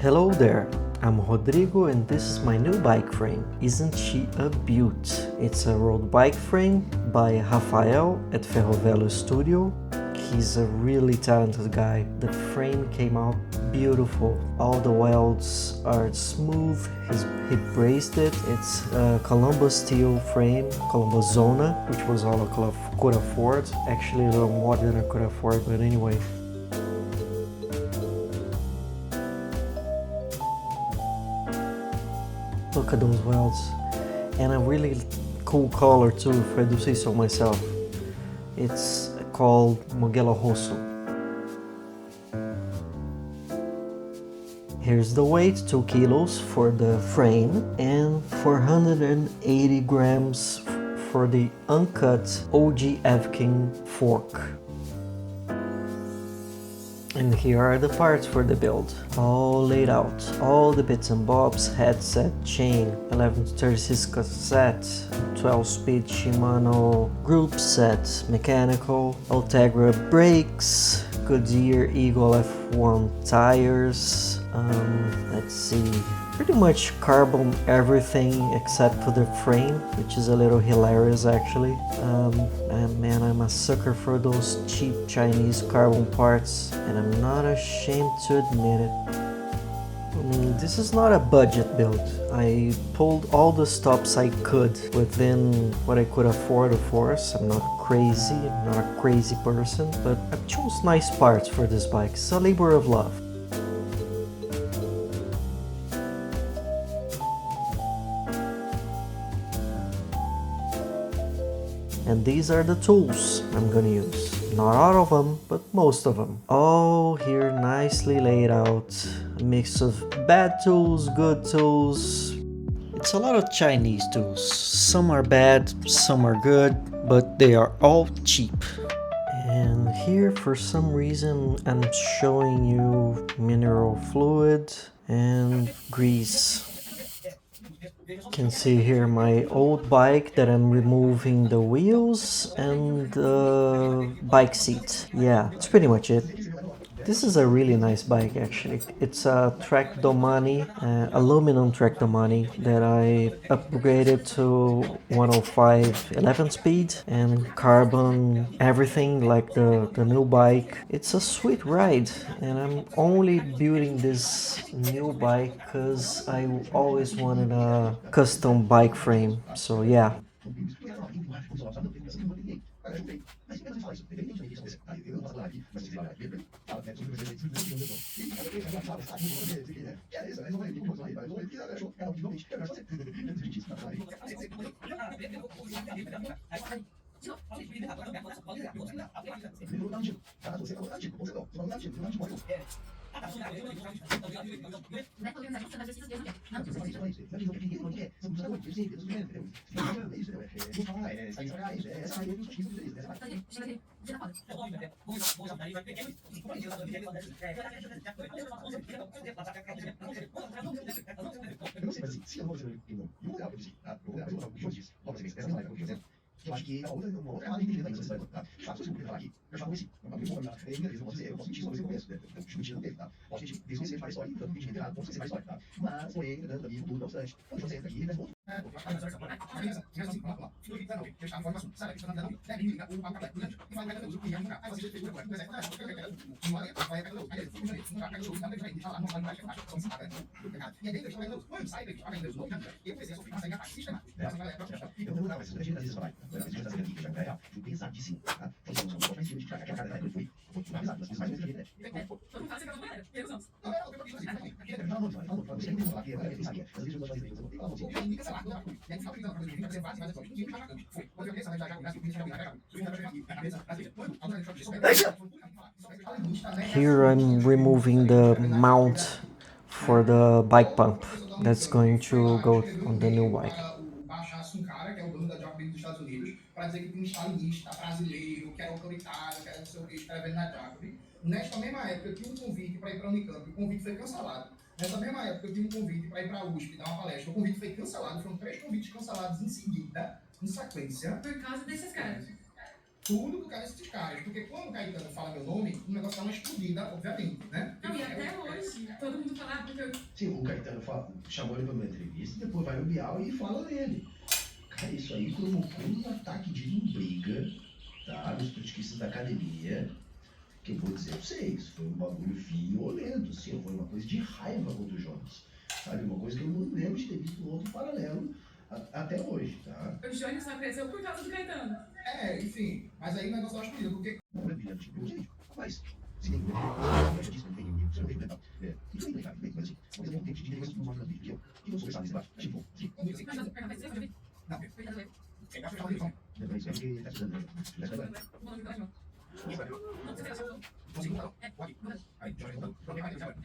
Hello there, I'm Rodrigo and this is my new bike frame. Isn't she a beaut? It's a road bike frame by Rafael at Ferrovélo studio. He's a really talented guy. The frame came out beautiful. All the welds are smooth. He braced it. It's a Columbus steel frame, Columbus Zona, which was all I could afford. Actually a little more than I could afford, but anyway. Look at those welds. And a really cool color too, if I do say so myself. It's called Mugello Rosso. Here's the weight, 2 kilos for the frame and 480 grams for the uncut OG Evking fork. And here are the parts for the build, all laid out. All the bits and bobs, headset, chain, 11-36 cassette, 12-speed Shimano group set, mechanical, Ultegra brakes, Goodyear Eagle F1 tires, let's see, pretty much carbon everything except for the frame, which is a little hilarious actually. And man, I'm a sucker for those cheap Chinese carbon parts, and I'm not ashamed to admit it. I mean, this is not a budget build. I pulled all the stops I could within what I could afford, of course. I'm not crazy, I'm not a crazy person, but I chose nice parts for this bike. It's a labor of love. And these are the tools I'm gonna use. Not all of them, but most of them. All here nicely laid out. A mix of bad tools, good tools. It's a lot of Chinese tools. Some are bad, some are good, but they are all cheap. And here, for some reason, I'm showing you mineral fluid and grease. You can see here my old bike that I'm removing the wheels and the bike seat. Yeah, that's pretty much it. This is a really nice bike actually. It's a Trek Domani, aluminum Trek Domani that I upgraded to 105 11 speed and carbon everything like the new bike. It's a sweet ride and I'm only building this new bike because I always wanted a custom bike frame. So yeah. Here I'm removing the mount for the bike pump that's going to go on the new bike. Baixasse um cara, que é o dono da Jockey dos Estados Unidos, para dizer que tinha um stalinista brasileiro, que era autoritário, que era não sei o que, escrevendo na Jockey. Nesta mesma época, eu tinha um convite para ir para a Unicamp, o convite foi cancelado. Nessa mesma época, eu tinha um convite para ir para a USP dar uma palestra, o convite foi cancelado. Foram 3 convites cancelados em seguida, em sequência. Por causa desses caras. tudo por causa desses caras. Porque quando o Caetano fala meu nome, o negócio dá uma explodida, obviamente, né? Não, e até hoje, todo mundo fala, porque eu... Sim, o Caetano chamou ele para uma entrevista, depois vai no Bial e fala dele. Cara, isso aí provocou um ataque de lombriga, tá? Nos petisquistas da academia, que eu vou dizer pra vocês, foi um bagulho violento, assim, foi uma coisa de raiva contra o Jones, sabe? Uma coisa que eu não lembro de ter visto um outro paralelo até hoje, tá? O Johnny só cresceu por causa do Caetano. Enfim, mas aí o negócio da explodida, porque... Não é brilhante, eu sei, mas... Se nem eu disse, não tem nenhum, você não tem, isso aí, cara, mas assim, mas eu não tenho que dizer coisas que não que eu não sou versado nesse debate, tipo, Não, é pra falar disso. depois é que tá estudando, né? Já está agora. Consegui mudar? Pode. Aí, já vai mudando. Pronto, vai agora.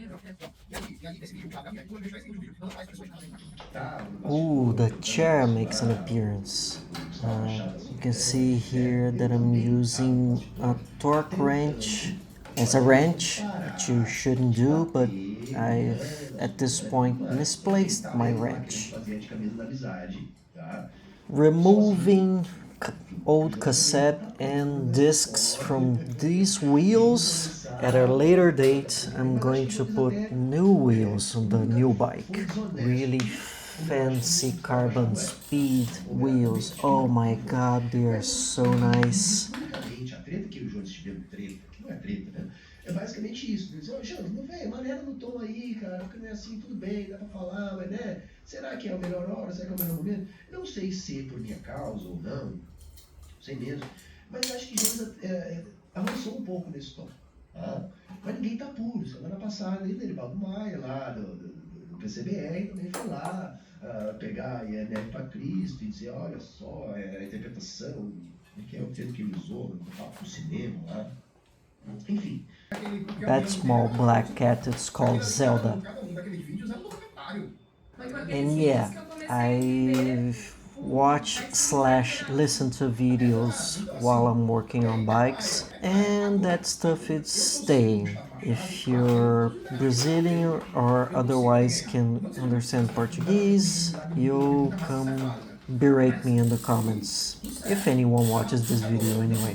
E aí, esse vídeo, já dá, duas vezes esse vídeo. Não faz pessoas que não tem. Ooh, the chair makes an appearance. You can see here that I'm using a torque wrench as a wrench, which you shouldn't do, but I've at this point misplaced my wrench. Removing old cassette and discs from these wheels. At a later date, I'm going to put new wheels on the new bike. Really fancy carbon speed wheels. Oh my god, they are so nice. A treta que o Jones tiveram, treta, que não é treta, né? É basicamente isso. Eles dizem, Jones, não vem, maneira no tom aí, cara, porque não é assim, tudo bem, dá pra falar, mas né? Será que é a melhor hora? Será que é o melhor momento? Não sei se por minha causa ou não, sei mesmo, mas acho que Jones avançou um pouco nesse tom. Tá? Mas ninguém tá puro. Semana passada, ele, Derivaldo Maia, lá do PCBR, também foi lá pegar a INR para Cristo e dizer, olha só, a interpretação, que é o termo que ele usou no papo do cinema lá. Enfim. That small black cat, it's called Zelda. And yeah, I've watch/listen to videos while I'm working on bikes, and that stuff is staying. If you're Brazilian or otherwise can understand Portuguese, you come berate me in the comments, if anyone watches this video anyway.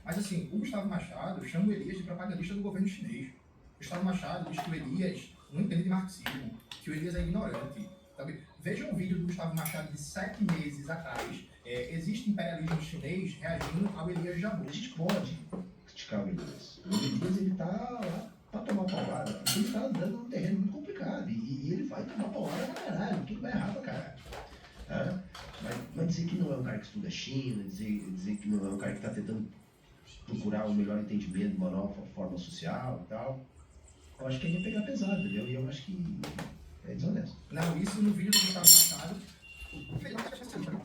Mas assim, o Gustavo Machado chama o Elias de propagandista do governo chinês. O Gustavo Machado diz que o Elias não entende de marxismo, que o Elias é ignorante. Sabe? Veja um vídeo do Gustavo Machado de 7 meses atrás. Existe imperialismo chinês reagindo ao Elias Jabbour. A gente pode criticar o Elias. O Elias, ele tá lá pra tomar paulada, porque ele tá andando num terreno muito complicado. E ele vai tomar paulada pra caralho, porque ele vai errar pra caralho. Mas dizer que não é um cara que estuda China, dizer que não é um cara que tá tentando procurar um melhor entendimento de uma nova forma social e tal, eu acho que aí ia pegar pesado, entendeu? E eu acho que é desonesto. Não, isso no vídeo do Gustavo Machado.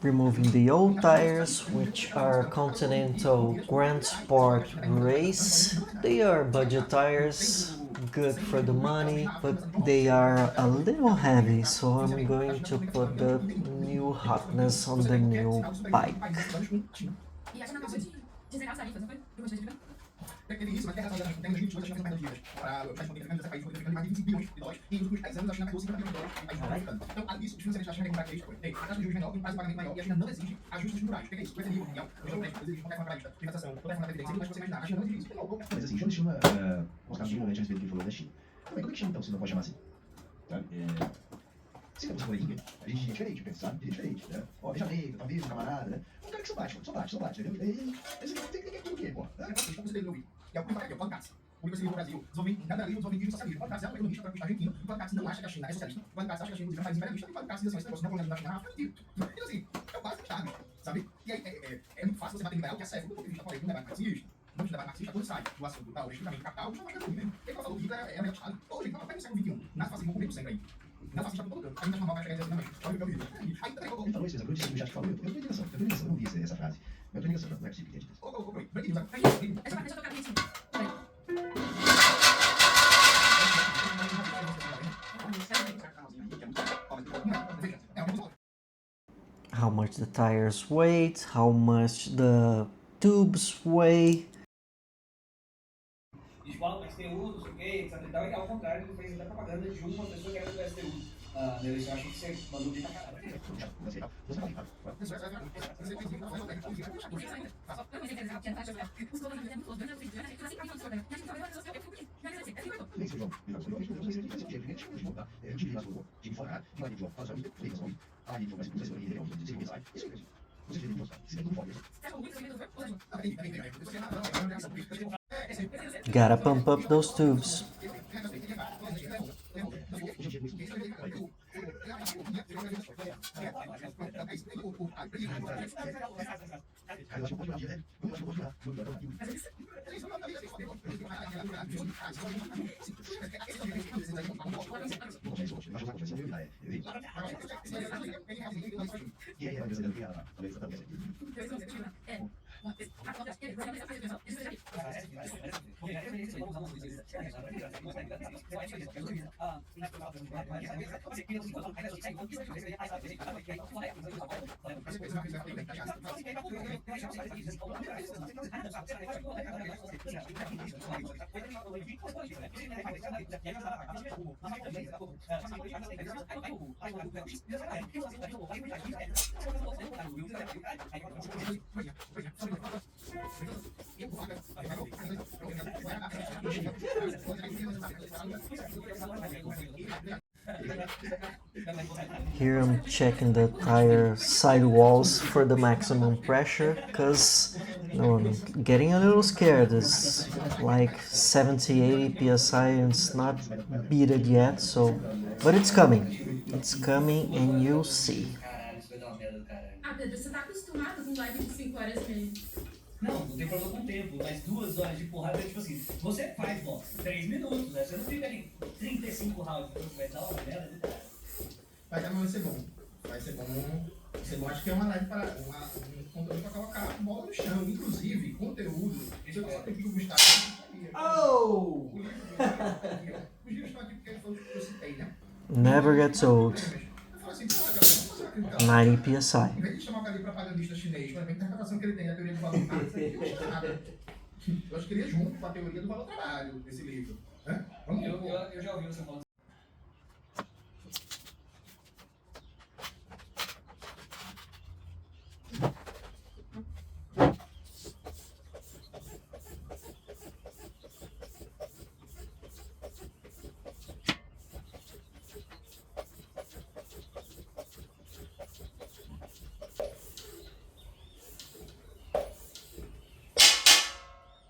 Removing the old tires, which are Continental Grand Sport Race. They are budget tires, good for the money, but they are a little heavy, so I'm going to put the new hotness on the new bike. Teve isso, mas tem razão, tem nos 28 as China fez para os países poderem esse país poder mais de 25 bilhões de dólares, e nos últimos 10 anos a China pegou 50 bilhões de dólares em países africanos. Então, além disso, os financiamentos da China têm uma característica, tem a taxa de juros menor, tem um prazo de pagamento maior, e a China não exige ajustes estruturais. O que é isso? O nível mundial, o nível prédio, exige qualquer forma trabalhista, privatização, qualquer forma de previdência, mas você imaginar, a China não exige isso. Mas assim, deixa eu mostrar um momento a respeito do que ele falou da China. Como é que chama então, se não pode chamar assim? Sabe? Se não fosse coleguinha, a gente é diferente, pensar, é diferente, né? Ó, deixa bem, talvez um camarada, né? Um cara que só bate, entendeu? Esse tem que ter aquilo o quê, pô? E é o que é o podcast. O Universidade do Brasil, desenvolvimento imperialismo, desenvolvimento socialismo. O podcast é um economista argentino. O podcast não acha que a China é socialista. O podcast acha que a China é um país imperialista. E o podcast diz assim, esse negócio não colonialismo da China é afetivo. Então assim, é o básico de Estado, sabe? E aí é muito fácil você bater liberal, que é certo, do ponto de vista político, um debate marxista. Vamos debate marxista, quando sai do assunto da estritamente capital, não é mais mesmo. Ele falou que Hitler é a melhor Estado. Hoje, então, até no século XXI, nasce fascismo com sempre aí. Na fascista por todo canto. A gente vai chegar e dizer assim, não, olha o que eu vi. Aí também ele falou isso, eu disse no chat que falou, eu tô em ligação, eu não vi essa frase. Mas eu tô em ligação, não é possível que tenha dito isso. Essa parte eu tô cabeça. How much the tires weigh, how much the tubes weigh. Eles falam do STU, não sei o que, etc. E tal, e ao contrário, ele fez até propaganda de uma pessoa que era do STU. Meu, isso eu acho que você mandou bem pra caralho. Gotta pump up those tubes. Here I'm checking the tire sidewalls for the maximum pressure, because I'm getting a little scared. It's like 70-80 psi and it's not beaten yet, so but it's coming. It's coming and you'll see. Caralho, isso vai dar uma merda do caralho. Ah, Pedro, você tá acostumado com live de 5 horas e meia. Não tem problema com o tempo, mas 2 horas de porrada é tipo assim, você faz boxe 3 minutos, né? Você não fica ali 35 rounds, vai dar uma merda do caralho. Vai dar, mas vai ser bom. Vai ser bom. Vai ser bom. Acho que é uma live para um conteúdo para colocar a bola no chão. Inclusive, conteúdo. Deixa eu ver aqui o Gustavo. Oh! Os livros estão aqui porque ele falou que eu citei, né? Never gets old. Eu falo assim, pô, galera, vamos fazer uma crítica. 90 psi. Em vez de chamar o cara de propagandista chinês, para ver a interpretação que ele tem da teoria do valor do trabalho, isso aqui não custa nada. Eu acho que ele ia junto com a teoria do valor do trabalho desse livro. Né? Vamos Eu já ouvi você falando.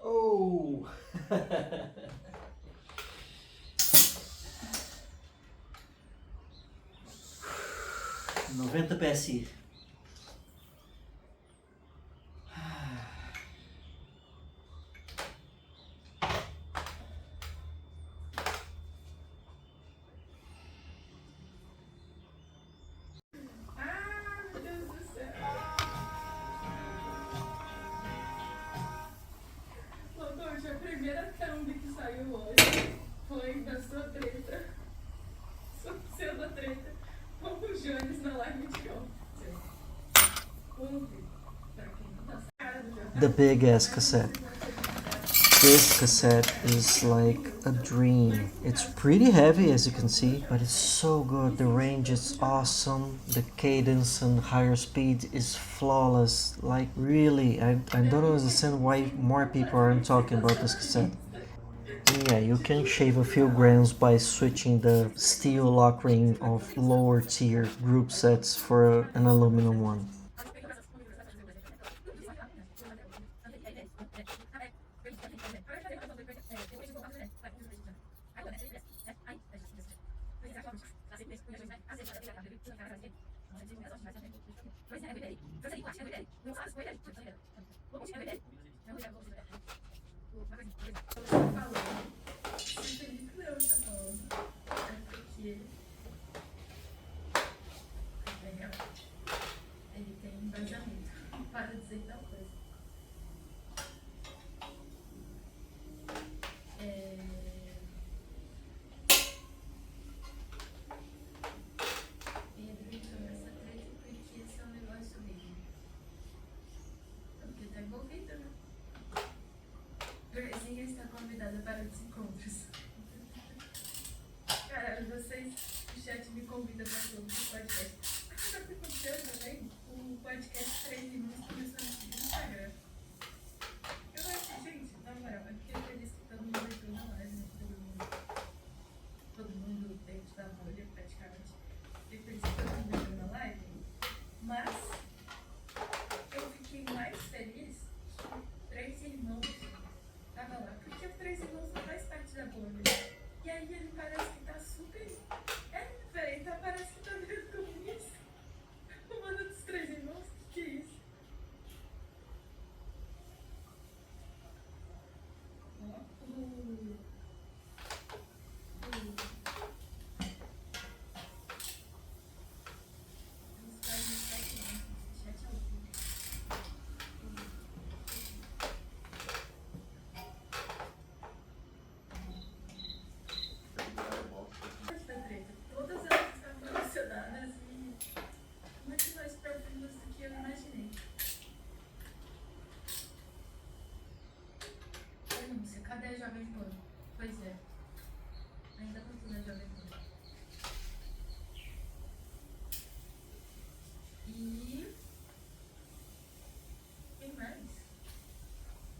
Oh! 90 PSI. Ah, meu Deus do céu. Lodote, a primeira thumb que saiu hoje foi da sua treta. Sua pseudo-treta com o Jones na live de ontem. Ouve, pra quem não tá sabendo. The big ass cassette. This cassette is like a dream. It's pretty heavy as you can see, but it's so good. The range is awesome. The cadence and higher speed is flawless. Like really, I don't understand why more people aren't talking about this cassette. And yeah, you can shave a few grams by switching the steel lock ring of lower tier group sets for an aluminum one. Ele tem embasamento para dizer tal coisa. Pedro entrou nessa treta porque esse é um negócio dele. Porque tá envolvido, né? Florzinha está convidada para os encontros. Caralho, vocês, o chat me convida E aí ele parece que tá super... Véi, parece que tá vendo comunista. O Mano dos Três Irmãos, que é isso? Todas elas estão relacionadas e muito mais profundas do que eu imaginei. Denúncia, cadê a Jovem Pan? Pois é, ainda não tô na Jovem Pan. E... Tem mais?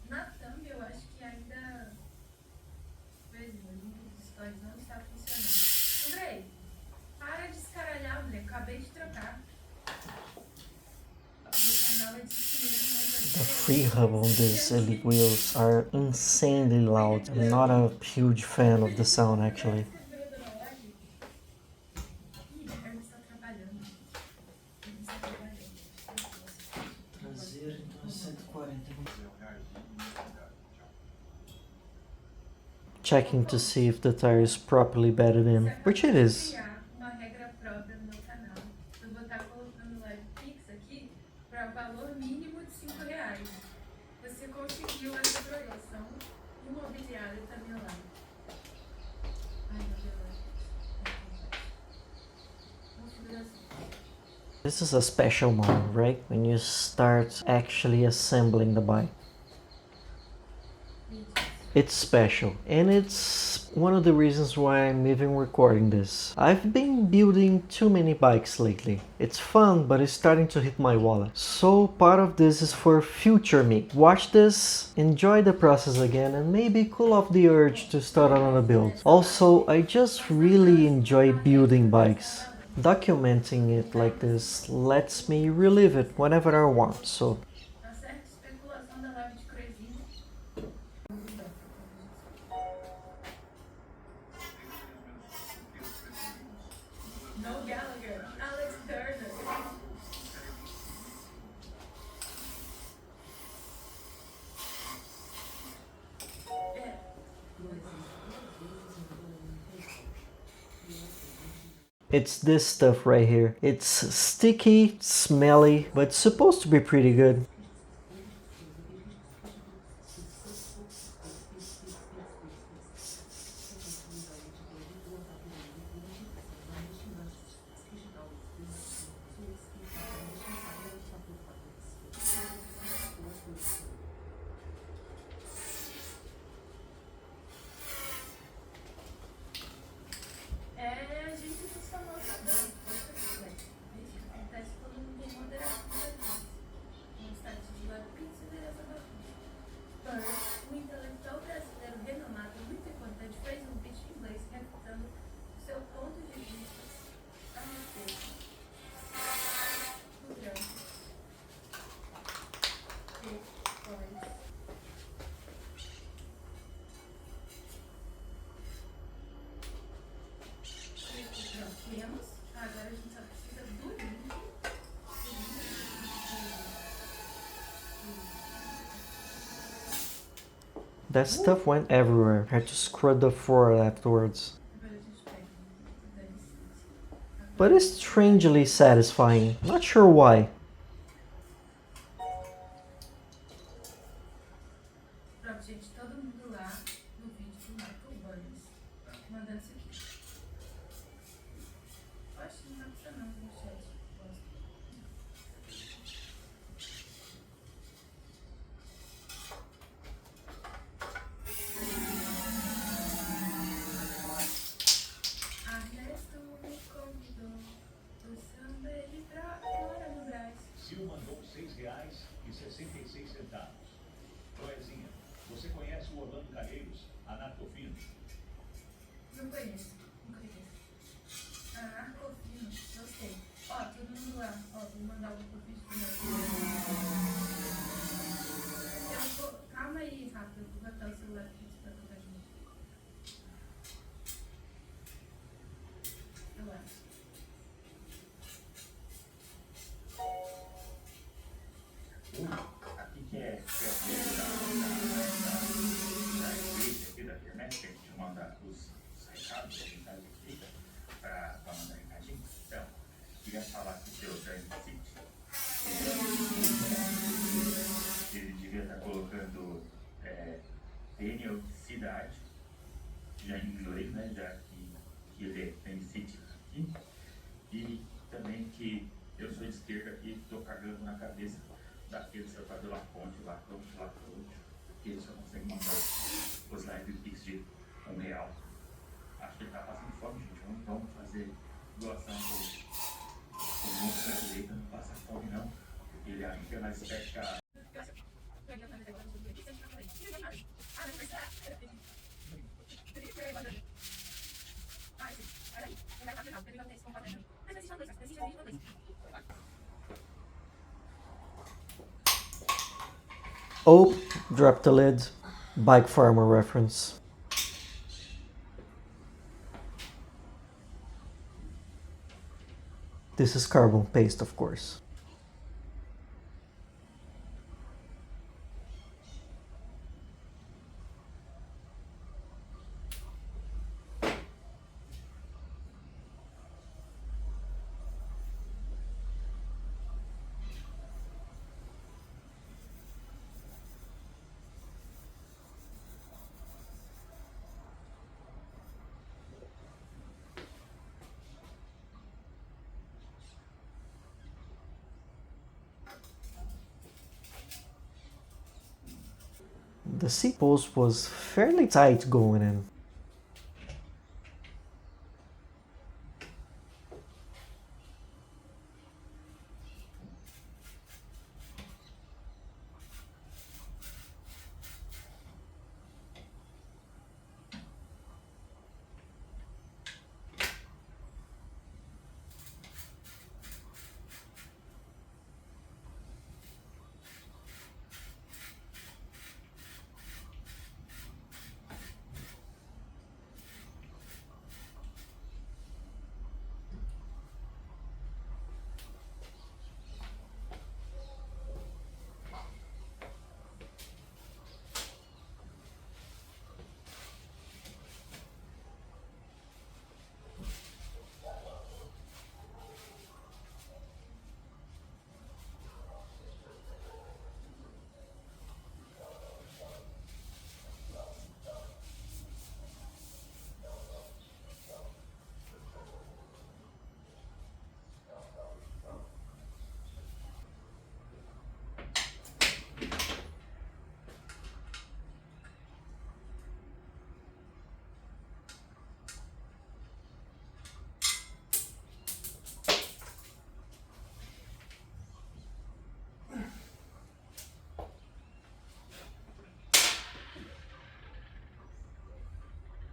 Na thumb eu acho que ainda... Pois é, o link dos stories não está funcionando. Andrei, para de escaralhar, Andrei. Acabei de trocar. Meu canal é de cinema, mas The free hub on these elite wheels are insanely loud. I'm not a huge fan of the sound actually. Ih, ele está trabalhando. Ele está trabalhando. Traseiro, então é 140. Checking to see if the tire is properly bedded in, which it is. Criar uma regra própria no meu canal. Eu vou estar colocando live Pix aqui para valor mínimo de R$5. Você conseguiu essa promoção imobiliária também lá. Ai, meu Deus. Configuração. This is a special moment, right? When you start actually assembling the bike. It's special, and it's one of the reasons why I'm even recording this. I've been building too many bikes lately. It's fun, but it's starting to hit my wallet. So part of this is for future me. Watch this, enjoy the process again, and maybe cool off the urge to start another build. Also, I just really enjoy building bikes. Documenting it like this lets me relive it whenever I want, so Tá certo? Especulação da live de Crazinho. No Gallagher. Alex Turner. É. it's this stuff right here. It's sticky, smelly, but it's supposed to be pretty good. É a gente dos famosos. Isso acontece quando não tem moderação. No site de live Pix, beleza, o intelectual brasileiro renomado e muito importante fez um vídeo em inglês refutando o seu ponto de vista a respeito do grande depois. Pronto, temos. Agora a gente só precisa do link. That stuff went everywhere. I had to scrub the floor afterwards. Agora a gente pega o da licença. But it's strangely satisfying. Not sure why. Pronto, gente, todo mundo lá no vídeo do Michael Burns mandando isso aqui. Acho que não tá funcionando no chat. Ernesto me convidou, o samba ele pra fora no Brasil. que ele tem sítio aqui, e também que eu sou de esquerda e estou cagando na cabeça daqueles que fazer Laconte, porque ele só consegue mandar os live pix de R$ 1. Acho que ele tá passando fome, gente. Vamos fazer doação pro moço da direita, não passa fome não, porque ele acha que é mais esperto que a... Oh, drop the lid. Bike farmer reference. This is carbon paste, of course. The seat post was fairly tight going in.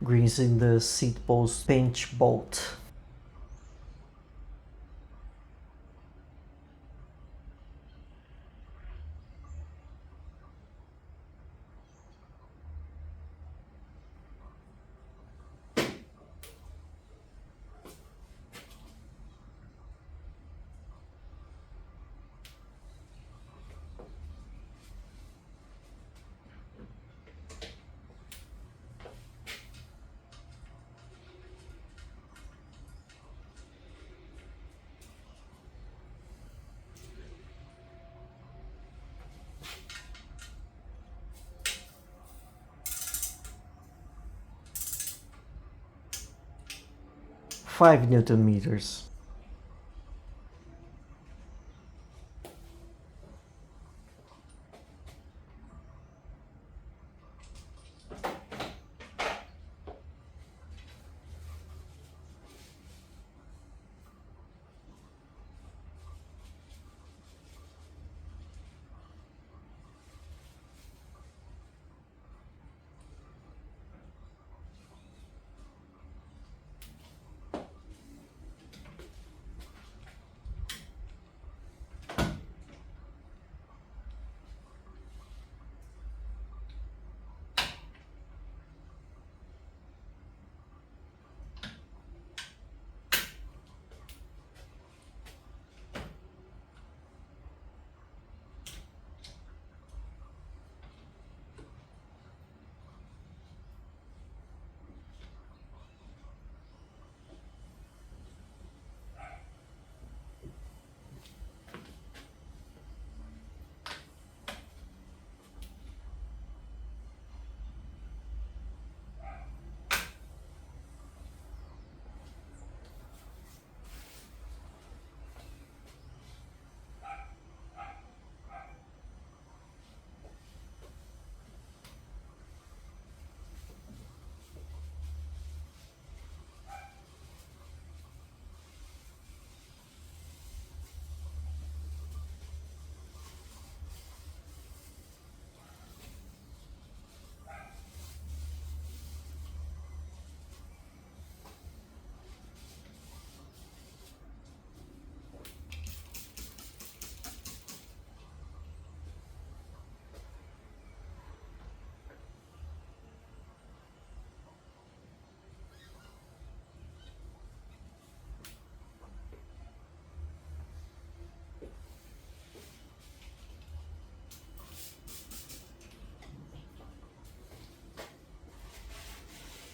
Greasing the seat post pinch bolt. Five Newton meters.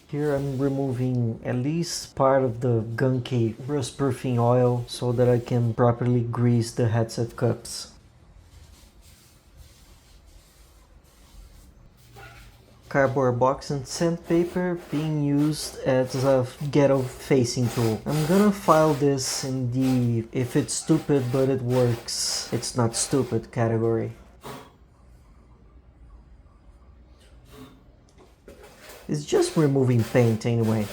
Here I'm removing at least part of the gunky rust proofing oil so that I can properly grease the headset cups. Cardboard box and sandpaper being used as a ghetto facing tool. I'm gonna file this in the if it's stupid but it works, it's not stupid category. It's just removing paint anyway.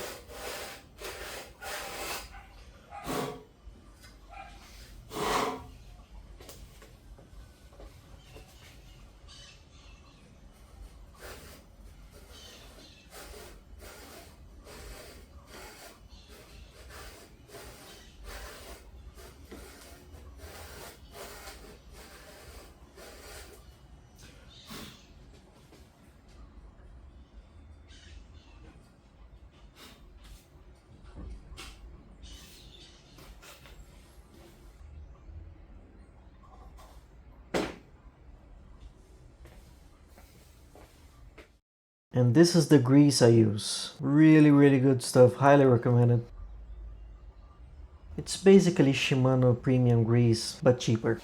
And this is the grease I use. Really good stuff, highly recommended. It's basically Shimano premium grease, but cheaper.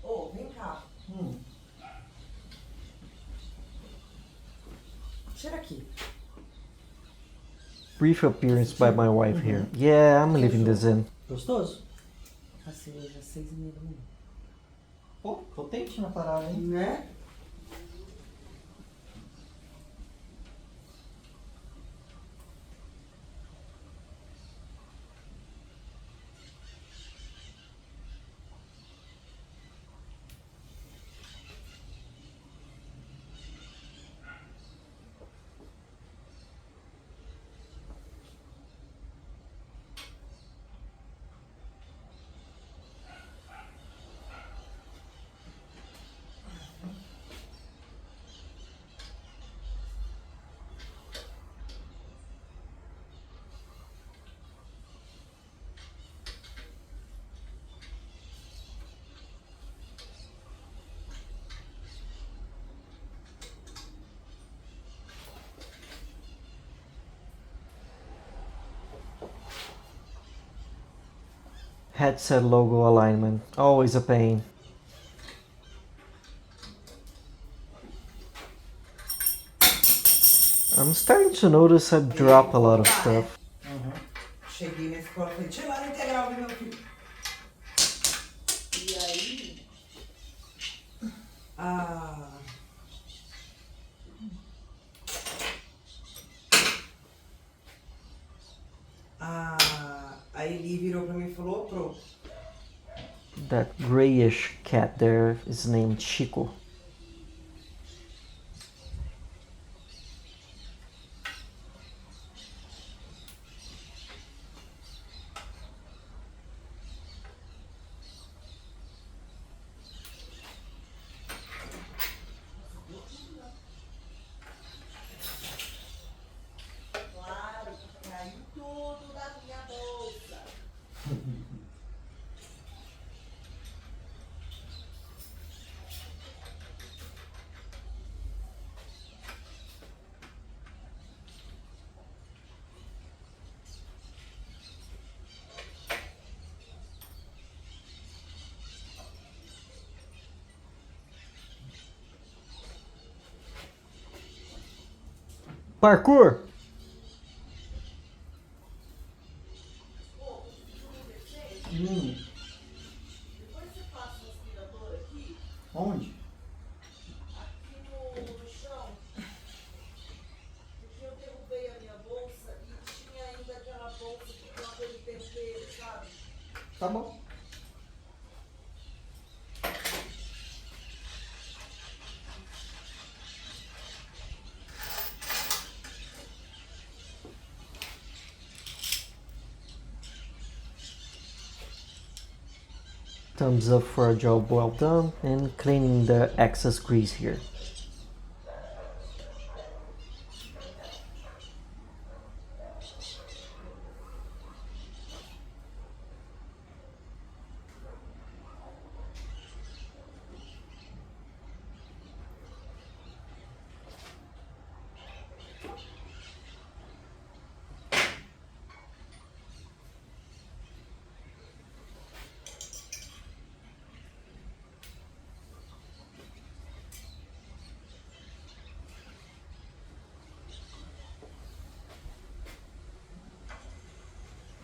Ô, vem cá. Tira aqui. Brief appearance by my wife here. Yeah, I'm leaving this in. Gostoso? Passei hoje às 6h30 da manhã. Pô, potente na parada, hein? Né? Headset logo alignment, always a pain. I'm starting to notice I drop a lot of stuff. Cheguei na escola e falei, tira lá a integral, meu filho. E aí... A Eli virou pra mim e falou, pro. That grayish cat there is named Chico. Parkour! Depois você passa o aspirador aqui, Onde? aqui no chão, porque eu derrubei a minha bolsa e tinha ainda aquela bolsa que tem aquele tempero, sabe? Tá bom. Thumbs up for a job well done and cleaning the excess grease here.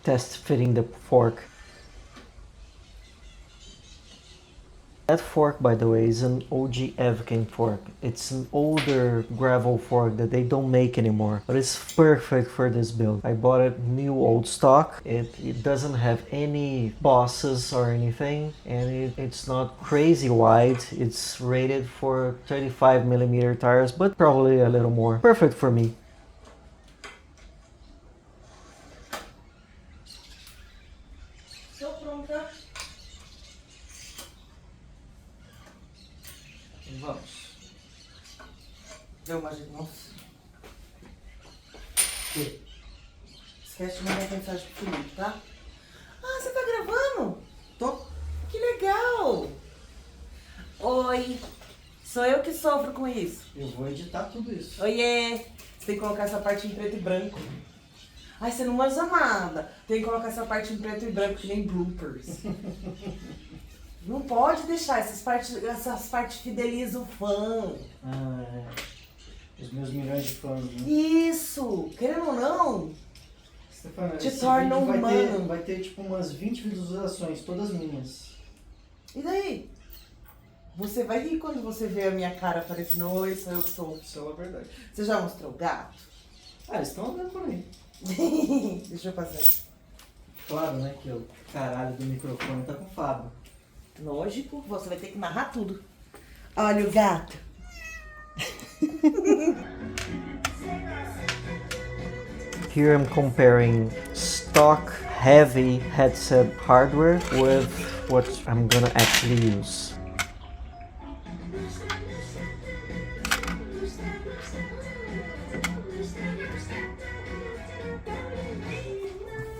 Test fitting the fork. That fork, by the way, is an OG Evcan fork. It's an older gravel fork that they don't make anymore, but it's perfect for this build. I bought it new old stock. It doesn't have any bosses or anything, and it's not crazy wide. It's rated for 35mm tires, but probably a little more. Perfect for me. Estou pronta. Vamos. Deu uma ajuda, nossa. Esquece de mandar mensagem pro Felipe, tá? Ah, você tá gravando? Tô. Que legal! Oi, sou eu que sofro com isso. Eu vou editar tudo isso. Oiê! Você tem que colocar essa parte em preto e branco. Ai, você não usa nada. Tem que colocar essa parte em preto e branco, que nem bloopers. Não pode deixar, essas partes fidelizam o fã. Ah, é. Os meus milhões de fãs, né? Isso! Querendo ou não, Stefano, te esse torna vídeo humano. vai ter tipo umas 20 visualizações, todas minhas. E daí? Você vai rir quando você vê a minha cara aparecendo, oi, sou eu que sou. Isso é uma verdade. Você já mostrou o gato? Ah, eles estão andando por aí. Deixa eu passar aqui. Claro, né, que o caralho do microfone tá com o Fábio. Lógico, você vai ter que narrar tudo. Olha o gato. Here I'm comparing stock heavy headset hardware with what I'm gonna actually use.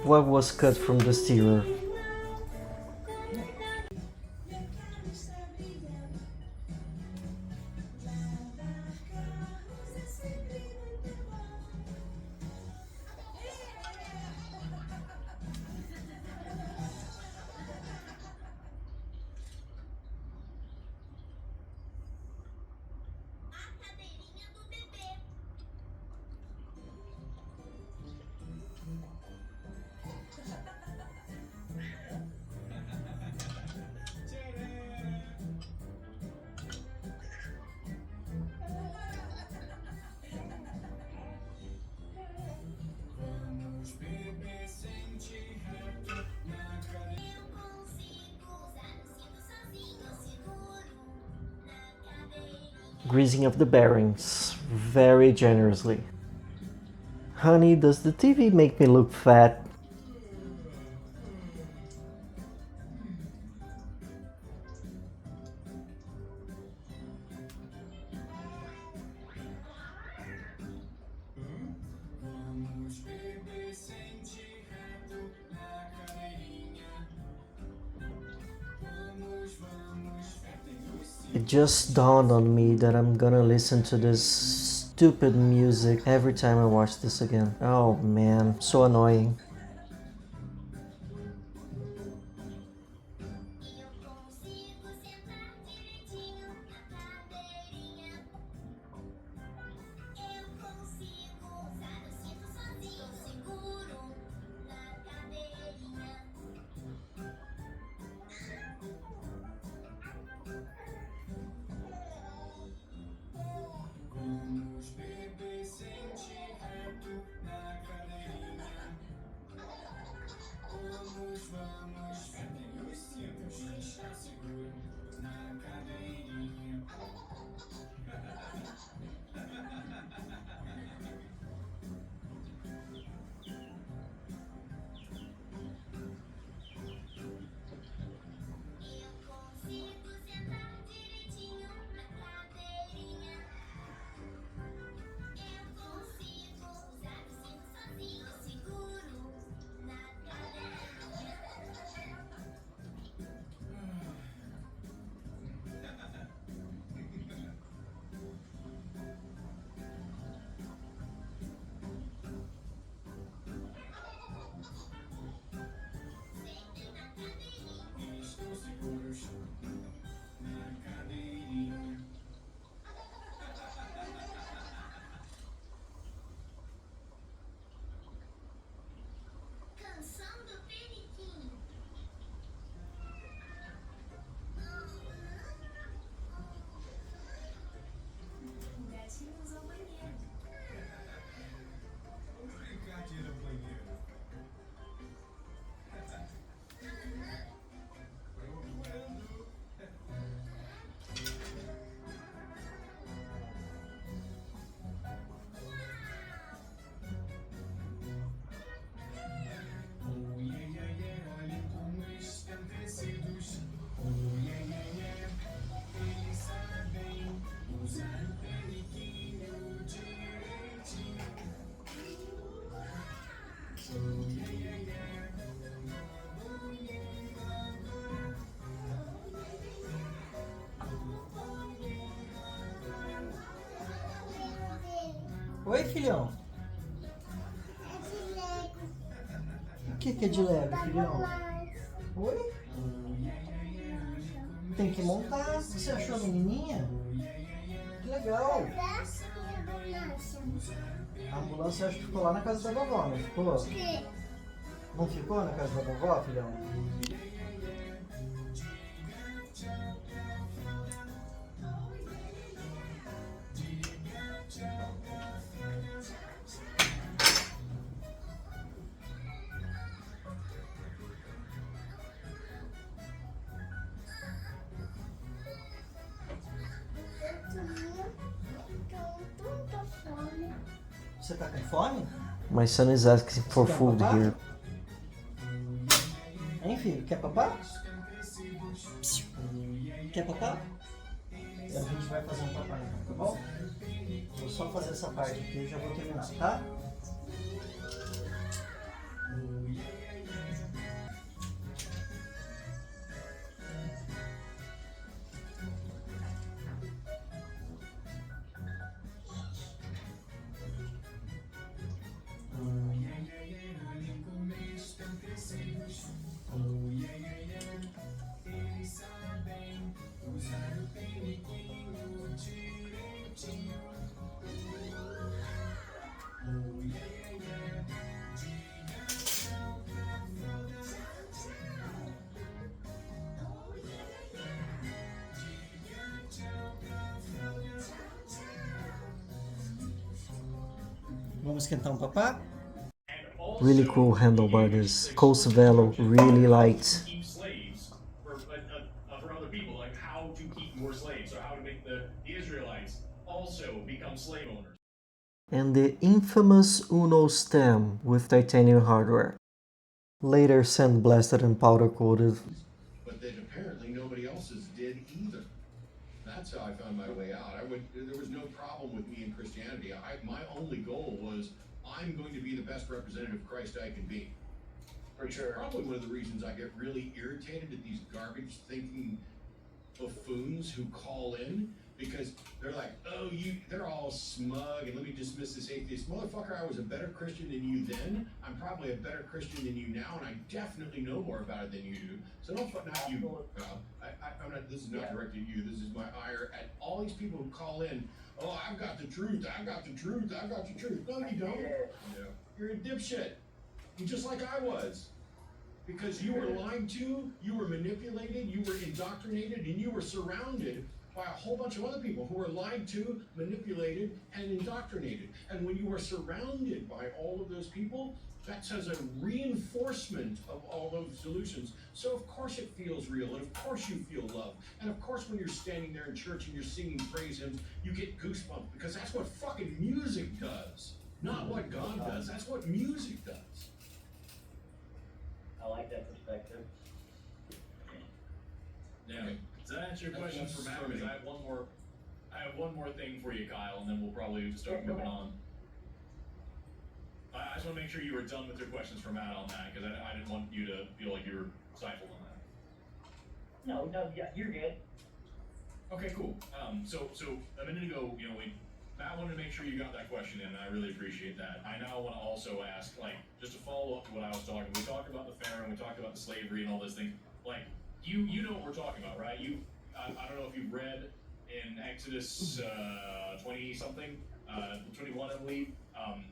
What was cut from the steerer? Greasing of the bearings very generously. Honey, does the TV make me look fat? It just dawned on me that I'm gonna listen to this stupid music every time I watch this again. Oh man, so annoying. Oi, filhão. O que é de Lego, filhão? Oi? Tem que montar. O que você achou, menininha? Que legal. A ambulância acho que ficou lá na casa da vovó, não ficou? Não ficou na casa da vovó, filhão? Você tá com fome? My son is asking for Quer food papá? here. Hein, filho? Quer papá? Quer papá? A gente vai fazer um papá então, tá bom? Vou só fazer essa parte aqui e já vou terminar, tá? Vamos esquentar um papá? Really cool handlebar, this Ferrovélo, really light. Keep slaves for other people, like how to keep more slaves, or how to make the Israelites also become slave owners. And the infamous Uno stem with titanium hardware. Later sandblasted and powder coated. But that apparently nobody else's did either. That's how I found my way out. There was no problem with me in Christianity. My only goal was I'm going to be the best representative of Christ I can be. For sure. Probably one of the reasons I get really irritated at these garbage thinking buffoons who call in, because they're like, oh, they're all smug and let me dismiss this atheist. Motherfucker, I was a better Christian than you then. I'm probably a better Christian than you now, and I definitely know more about it than you do. So don't fuck, not you. I'm not, this is not directed at you. This is my ire at all these people who call in. Oh, I've got the truth. I've got the truth. I've got the truth. No, you don't. No. You're a dipshit. You're just like I was. Because you were lied to, you were manipulated, you were indoctrinated, and you were surrounded by a whole bunch of other people who were lied to, manipulated, and indoctrinated. And when you are surrounded by all of those people, that says a reinforcement of all those solutions. So of course it feels real, and of course you feel love. And of course when you're standing there in church and you're singing praise hymns, you get goosebumps, because that's what fucking music does. Not what God does, that's what music does. I like that perspective. Yeah. Does that answer your question for Matt? Because I have one more thing for you, Kyle, and then we'll probably start moving on. I just want to make sure you were done with your questions for Matt on that, because I didn't want you to feel like you were stifled on that. No, yeah, you're good. Okay, cool. So a minute ago, Matt wanted to make sure you got that question in, and I really appreciate that. I now want to also ask, just to follow up to what I was talking. We talked about the Pharaoh, we talked about the slavery and all this thing. You know what we're talking about, right? I don't know if you've read in Exodus 20 something, 21, I believe,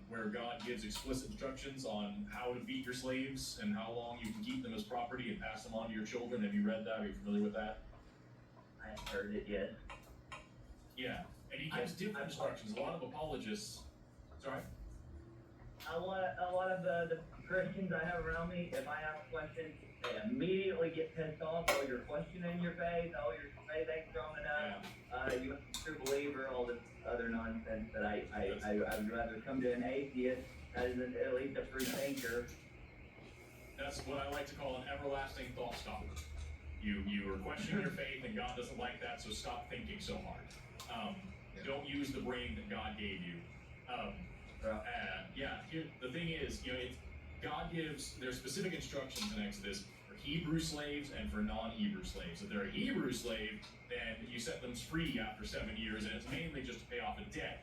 where God gives explicit instructions on how to beat your slaves and how long you can keep them as property and pass them on to your children. Have you read that? Are you familiar with that? I haven't heard it yet. Yeah. And he gives different instructions. A lot of apologists. Sorry? A lot of the Christians I have around me, if I have a question, they immediately get pissed off. Oh, you're questioning your faith. Oh, your faith ain't strong enough. You must be a true believer. All this other nonsense that I'd rather come to an atheist that is at least a free thinker. That's what I like to call an everlasting thought stopper. You are questioning your faith, and God doesn't like that, so stop thinking so hard. Don't use the brain that God gave you. The thing is, God gives their specific instructions in Exodus for Hebrew slaves and for non-Hebrew slaves. If they're a Hebrew slave, then you set them free after 7 years, and it's mainly just to pay off a debt.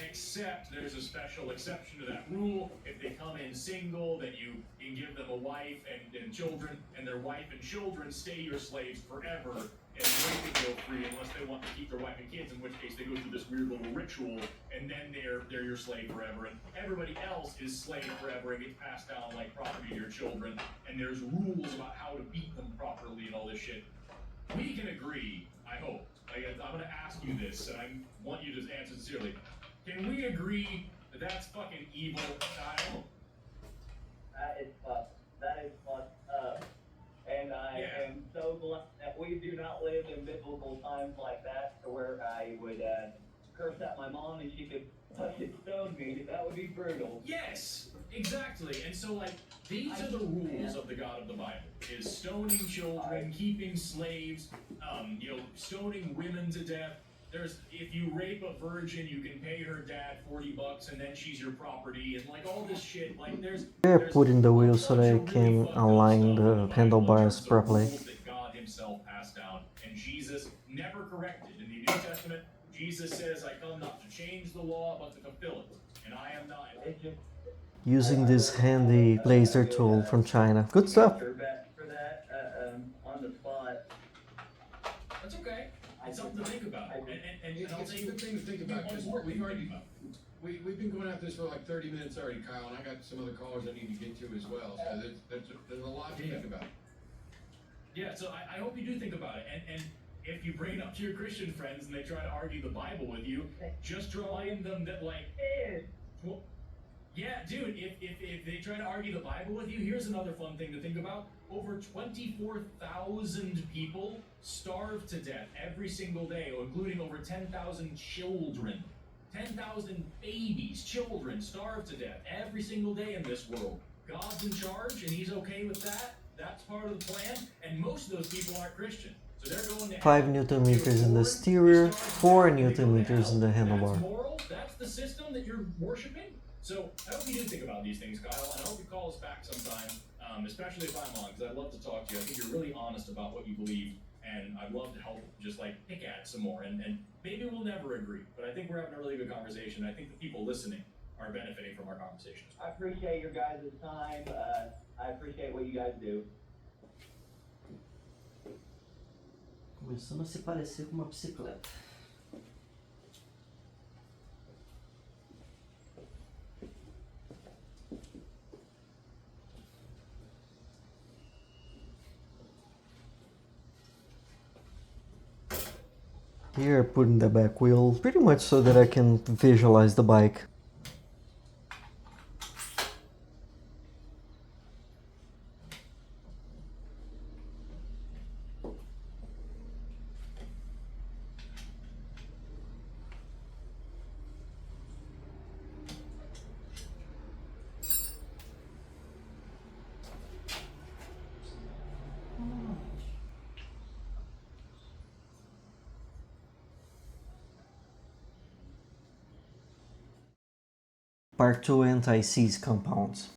except there's a special exception to that rule. If they come in single, then you can give them a wife and children, and their wife and children stay your slaves forever, and they can go free unless they want to keep their wife and kids, in which case they go through this weird little ritual, and then they're your slave forever, and everybody else is slave forever and gets passed down like property to your children, and there's rules about how to beat them properly and all this shit. We can agree, I hope. I'm gonna ask you this, and I want you to answer sincerely. Can we agree that that's fucking evil, Kyle? That is fucked up. And I am so glad that we do not live in biblical times like that, to where I would curse at my mom and she could fucking stone me. That would be brutal. Yes, exactly. And so, like, these are the rules of the God of the Bible: is stoning children, keeping slaves, stoning women to death. If you rape a virgin, you can pay her dad $40 and then she's your property, and like all this shit. Like They're putting the wheel so they can align the handlebars properly. That God himself passed down, and Jesus never corrected. In the New Testament, Jesus says, "I come not to change the law, but to fulfill it." And I am not. Using this handy laser tool from China. Good stuff. For that, on the spot. That's okay. It's something to think about. And I'll It's tell a you good thing to think about, because we've been going at this for like 30 minutes already, Kyle, and I got some other callers I need to get to as well. So there's a lot to think about. Yeah, so I hope you do think about it. And if you bring it up to your Christian friends and they try to argue the Bible with you, just remind them that, like, well, yeah, dude, if they try to argue the Bible with you, here's another fun thing to think about. Over 24,000 people starve to death every single day, including over 10,000 children. 10,000 babies, children, starve to death every single day in this world. God's in charge, and he's okay with that. That's part of the plan, and most of those people aren't Christian. So they're going to 5 Newton meters in the steer, 4 Newton meters in the handlebar. That's moral. That's the system that you're worshiping. So I hope you do think about these things, Kyle, and I hope you call us back sometime, especially if I'm on, because I'd love to talk to you. I think you're really honest about what you believe, and I'd love to help just like pick at it some more. And maybe we'll never agree, but I think we're having a really good conversation. I think the people listening are benefiting from our conversations. I appreciate your guys' time. I appreciate what you guys do. Começando a se parecer com uma bicicleta. Here, putting the back wheel pretty much so that I can visualize the bike. Part 2 anti-seize compounds.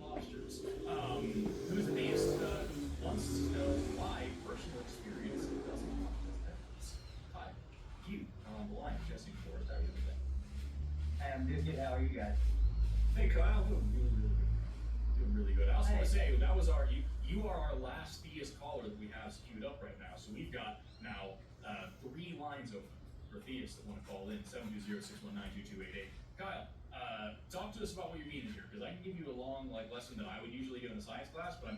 Lobsters. Who's the atheist who wants to know why personal experience doesn't count as evidence? Hi, you are on the line, Jesse Forrest. How are you doing today? Hey, I'm doing good. How are you guys? Hey, Kyle. Doing really good. I also want to say that was you are our last theist caller that we have queued up right now. So we've got now 3 lines open for theists that want to call in, 720-619-2288. Kyle, talk to us about what you're meaning here, because I can give you a long lesson that I would usually give in a science class, but I'm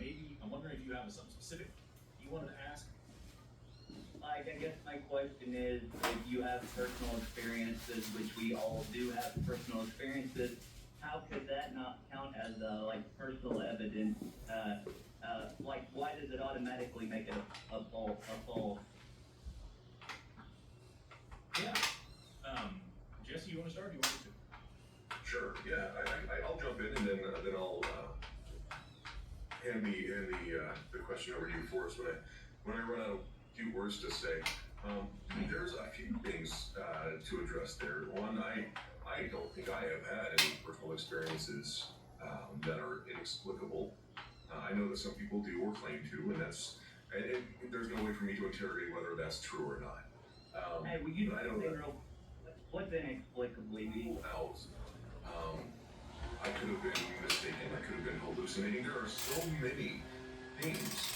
wondering if you have something specific you wanted to ask. Like, I guess my question is, if you have personal experiences, which we all do have personal experiences, how could that not count as personal evidence? Why does it automatically make it a false? Yeah. Jesse, you want to start? Or do you want me to? Sure. Yeah, I'll jump in and then I'll hand the question question over to you, Forrest. When I run out of cute words to say, there's a few things to address there. One, I don't think I have had any personal experiences that are inexplicable. I know that some people do or claim to, and there's no way for me to interrogate whether that's true or not. Hey, will you I know say that real what's inexplicably mean? out. I could have been mistaken. I could have been hallucinating. There are so many things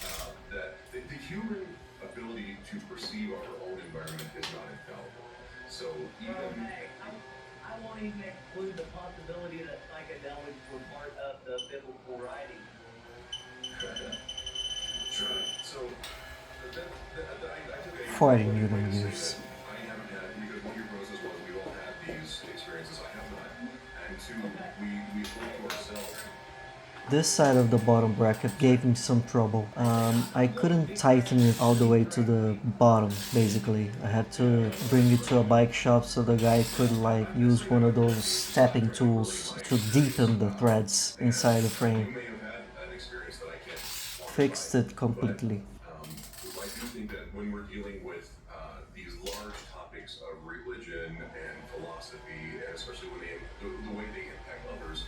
that the human ability to perceive our own environment is not infallible. So Bro, even hey, I won't even exclude the possibility that psychedelics were part of the biblical writing. sure. So I took a 40 way million to say years. that I haven't had, because one of your pros was we've all had these experiences. I have not, and two, we hold to ourselves. This side of the bottom bracket gave me some trouble. I couldn't tighten it all the way to the bottom, basically. I had to bring it to a bike shop so the guy could like use one of those tapping tools to deepen the threads inside the You frame. may have had an experience that I can't Fixed quantify, it completely. I do think that when we're dealing with these large topics of religion and philosophy, and especially when the way they impact others,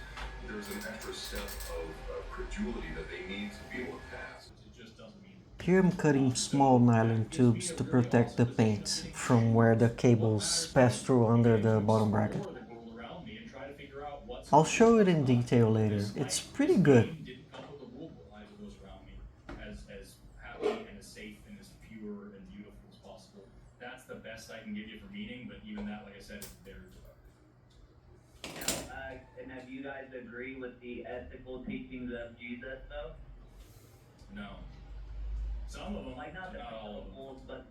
there's an extra step of credulity that they need to be able to pass. It just doesn't mean. Here I'm cutting small nylon tubes to protect the paint from where the cables pass through under the bottom bracket. I'll show it in detail later. It's pretty good. Didn't come with a rule book. I have those around me as happy and as safe and as pure and beautiful as possible. That's the best I can give you for meaning, but even that, like I said, is very And have you guys agree with the ethical teachings of Jesus, though? no. Some of them, Like, not the not all of them. principles, but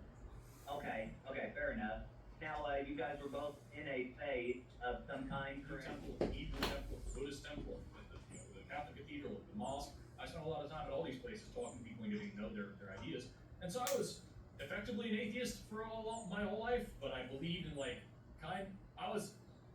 okay, fair enough. Now, you guys were both in a faith of some kind, The correct? temple, the Hebrew temple, the Buddhist temple, the Catholic cathedral, the mosque. I spent a lot of time at all these places talking to people and getting to know their ideas. And so I was effectively an atheist for my whole life, but I believed in I was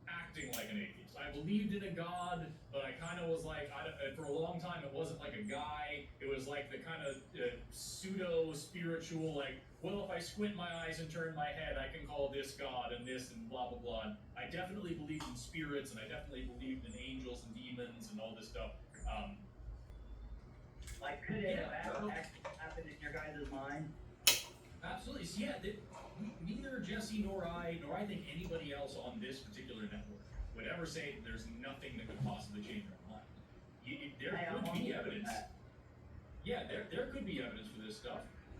acting like an atheist. I believed in a God, but I kind of was like, for a long time, it wasn't like a guy. It was like the kind of pseudo-spiritual, like, well, if I squint my eyes and turn my head, I can call this God and this and blah, blah, blah. And I definitely believed in spirits, and I definitely believed in angels and demons and all this stuff. Like, could it have happened in your guys' mind? Absolutely. So yeah, neither Jesse nor I think anybody else on this particular network would ever say that there's nothing that could possibly change our mind. There could be evidence. Yeah, there could be evidence for this stuff.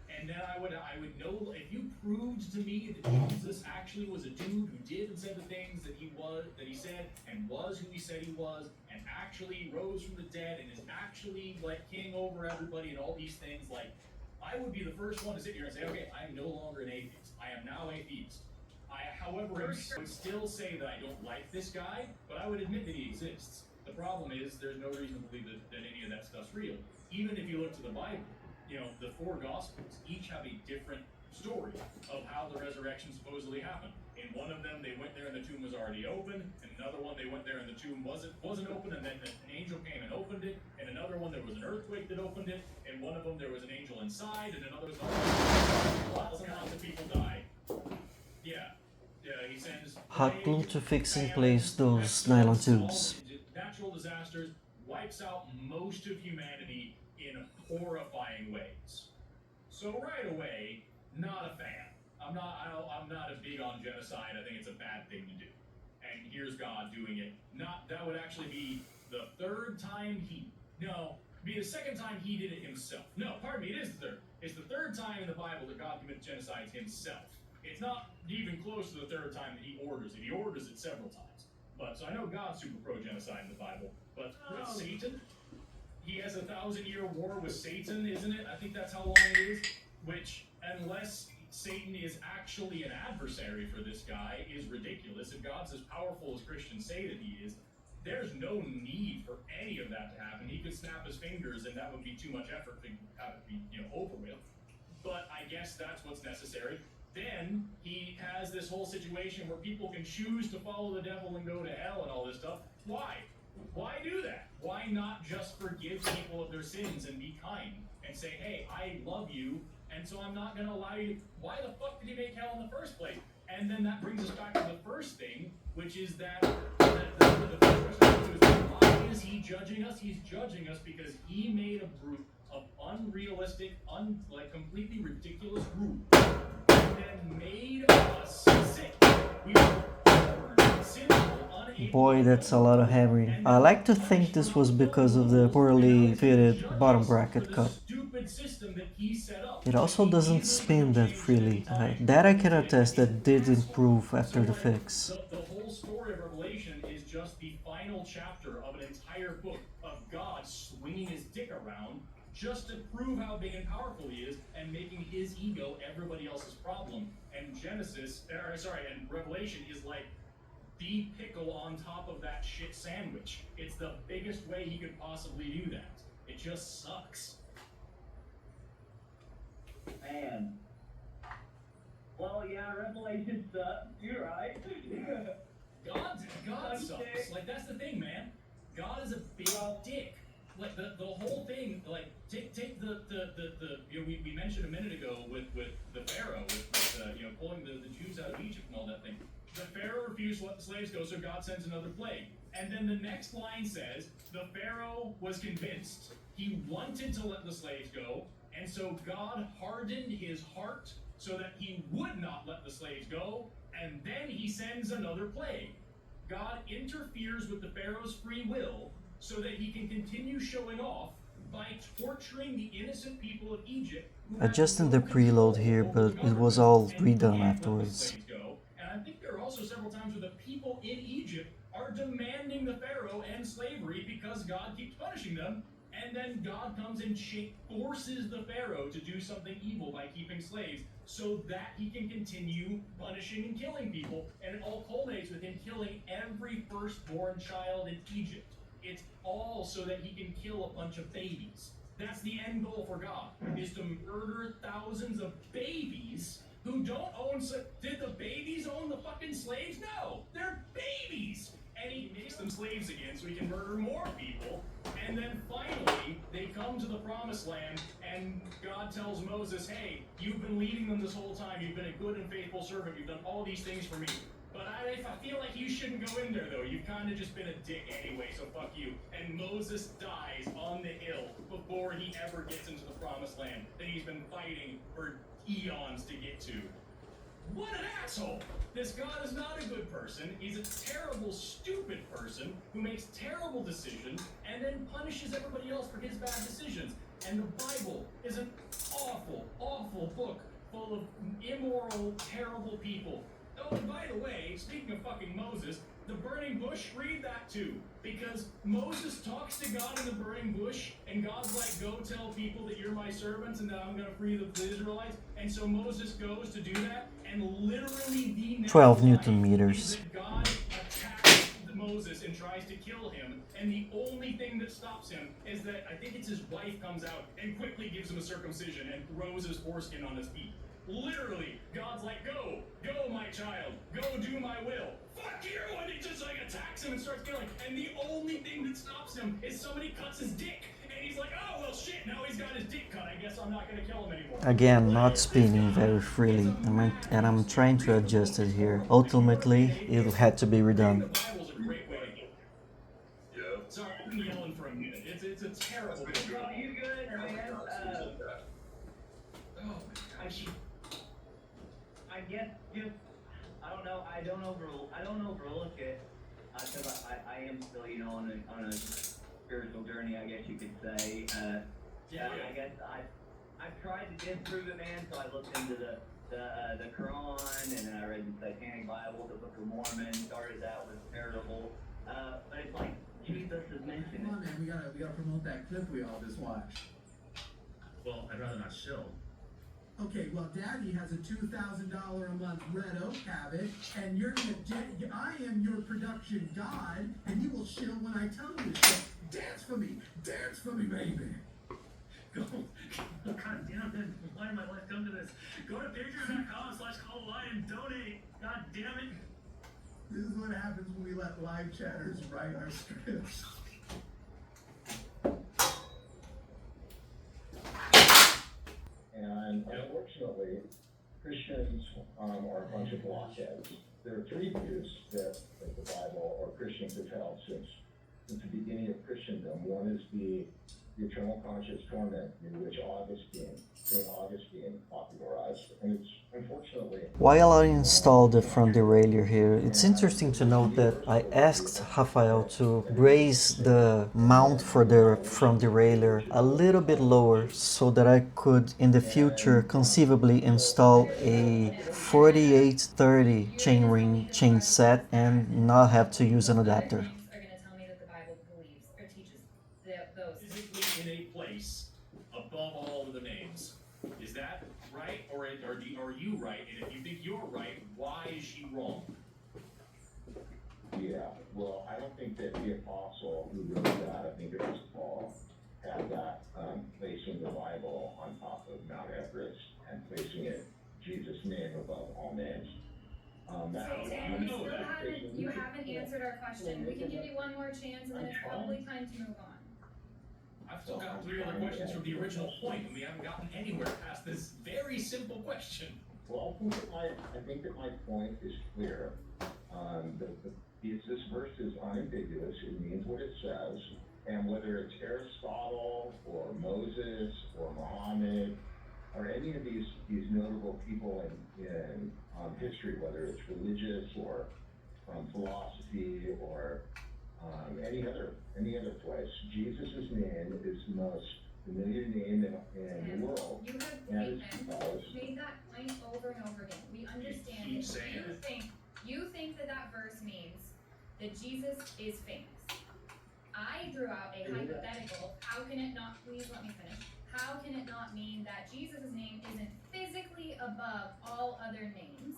And then I would know if you proved to me that Jesus actually was a dude who did and said the things that he said and was who he said he was and actually rose from the dead and is actually like king over everybody and all these things, like I would be the first one to sit here and say, okay, I am no longer an atheist. I am now atheist. I, however, would still say that I don't like this guy, but I would admit that he exists. The problem is there's no reason to believe that any of that stuff's real. Even if you look to the Bible, the four Gospels each have a different story of how the resurrection supposedly happened. In one of them, they went there and the tomb was already open. In another one, they went there and the tomb wasn't open, and then an angel came and opened it. In another one, there was an earthquake that opened it. In one of them, there was an angel inside, and another was lots and lots of people died. Yeah, he sends Hot glue to fix in place those nylon tubes. Natural disasters, wipes out most of humanity in horrifying ways. So right away, not a fan. I'm not a big on genocide. I think it's a bad thing to do. And here's God doing it. That would actually be the third time be the second time he did it himself. No, pardon me, it is the third. It's the third time in the Bible that God commits genocide himself. It's not even close to the third time that he orders it. He orders it several times. But so I know God's super pro-genocide in the Bible, but with Satan, he has a 1,000-year war with Satan, isn't it? I think that's how long it is. Which, unless Satan is actually an adversary for this guy, is ridiculous. If God's as powerful as Christians say that he is, there's no need for any of that to happen. He could snap his fingers, and that would be too much effort to have it be, over with. But I guess that's what's necessary. Then he has this whole situation where people can choose to follow the devil and go to hell and all this stuff. Why? Why do that? Why not just forgive people of their sins and be kind? and say, hey, I love you, and so I'm not going to allow you. Why the fuck did he make hell in the first place? And then that brings us back to the first thing, which is that the first question is, why is he judging us? He's judging us because he made a group of unrealistic, completely ridiculous rules, and then made us sick. We were born sinful, unable. Boy, that's a lot of hammering. I like to think this was because of the poorly fitted bottom bracket cut. It also doesn't spin that freely. That I can attest that did improve after the fix. The whole story of Revelation is just the final chapter of an entire book of God swinging his dick around just to prove how big and powerful he is and making his ego everybody else's problem. And Revelation is like the pickle on top of that shit sandwich. It's the biggest way he could possibly do that. It just sucks. Man. Well, yeah, Revelation sucks. You're right. God sucks. Like, that's the thing, man. God is a big dick. Like, the whole thing, like, take the we mentioned a minute ago with the Pharaoh, with pulling the Jews out of Egypt and all that thing. The Pharaoh refused to let the slaves go, so God sends another plague. And then the next line says, the Pharaoh was convinced. He wanted to let the slaves go, and so God hardened his heart so that he would not let the slaves go, and then he sends another plague. God interferes with the Pharaoh's free will so that he can continue showing off by torturing the innocent people of Egypt. Adjusting the preload here, but it was all redone afterwards. And I think there are also several times where the people in Egypt are demanding the Pharaoh end slavery because God keeps punishing them. And then God comes and forces the Pharaoh to do something evil by keeping slaves so that he can continue punishing and killing people. And it all culminates with him killing every firstborn child in Egypt. It's all so that he can kill a bunch of babies. That's the end goal for God, is to murder thousands of babies who don't own... Did the babies own the fucking slaves? No! They're babies! And he makes them slaves again so he can murder more people. And then finally, they come to the promised land, and God tells Moses, hey, you've been leading them this whole time. You've been a good and faithful servant. You've done all these things for me. But I feel like you shouldn't go in there, though. You've kind of just been a dick anyway, so fuck you. And Moses dies on the hill before he ever gets into the promised land that he's been fighting for eons to get to. What an asshole! This God is not a good person. He's a terrible, stupid person who makes terrible decisions and then punishes everybody else for his bad decisions. And the Bible is an awful, awful book full of immoral, terrible people. Oh, and by the way, speaking of fucking Moses, the burning bush, read that too. Because Moses talks to God in the burning bush, and God's like, go tell people that you're my servants and that I'm going to free the Israelites. And so Moses goes to do that, and literally the next 12 line Newton meters. is that God attacks Moses and tries to kill him, and the only thing that stops him is that, I think it's his wife comes out and quickly gives him a circumcision and throws his foreskin on his feet. Literally, God's like, go, my child, go do my will. Fuck you! And he just like attacks him and starts killing. And the only thing that stops him is somebody cuts his dick. And he's like, oh, well shit, now he's got his dick cut. I guess I'm not gonna kill him anymore. Again, not spinning very freely, and I'm trying to adjust it here. Ultimately, it had to be redone. The Bible's a great way to get. Yeah. Sorry, I'm yelling for a minute. It's a terrible book. Bro, you good, man? Oh my gosh. I guess just I don't overlook it because I am still on a spiritual journey, I guess you could say. I guess I've tried to disprove it, man. So I looked into the Quran, and then I read the Satanic Bible, the Book of Mormon. Started that with terrible, but it's like Jesus is mentioned. Come on, man, we gotta promote that clip we all just watched. Well, I'd rather not show. Okay, well, Daddy has a $2,000 a month red oak habit, and I am your production god, and you will shill when I tell you to. Dance for me, baby. Go. Oh, God damn it. Why did my life come to this? Go to patreon.com/call-a-line and donate. God damn it. This is what happens when we let live chatters write our scripts. And unfortunately, Christians are a bunch of blockheads. There are three views that the Bible or Christians have held since the beginning of Christendom. One is the eternal conscious torment view, which St. Augustine popularized, and it's unfortunately. While I installed the front derailleur here, it's interesting to note that I asked Rafael to raise the mount for the front derailleur a little bit lower so that I could in the future conceivably install a 4830 chain set and not have to use an adapter. Are going to tell me that the Bible believes or teaches those. Physically in a place above all of the names. Is that right, or are you right? And if you think you're right, why is she wrong? Yeah, well, I don't think that the apostle who wrote that, I think it was Paul, had that placing the Bible on top of Mount Everest and placing it Jesus' name above all names. You haven't answered our question. We can give you one more chance, and then it's probably time to move on. I've still got 3 other questions from the original point, and we haven't gotten anywhere past this very simple question. Well, I think that my point is clear. This verse is unambiguous. It means what it says. And whether it's Aristotle or Moses or Muhammad or any of these notable people in history, whether it's religious or philosophy or any other place, Jesus' name is the most familiar name in the world. You have made that point over and over again. We understand that you think that verse means that Jesus is famous. I threw out a hypothetical. How can it not, please let me finish. How can it not mean that Jesus' name isn't physically above all other names?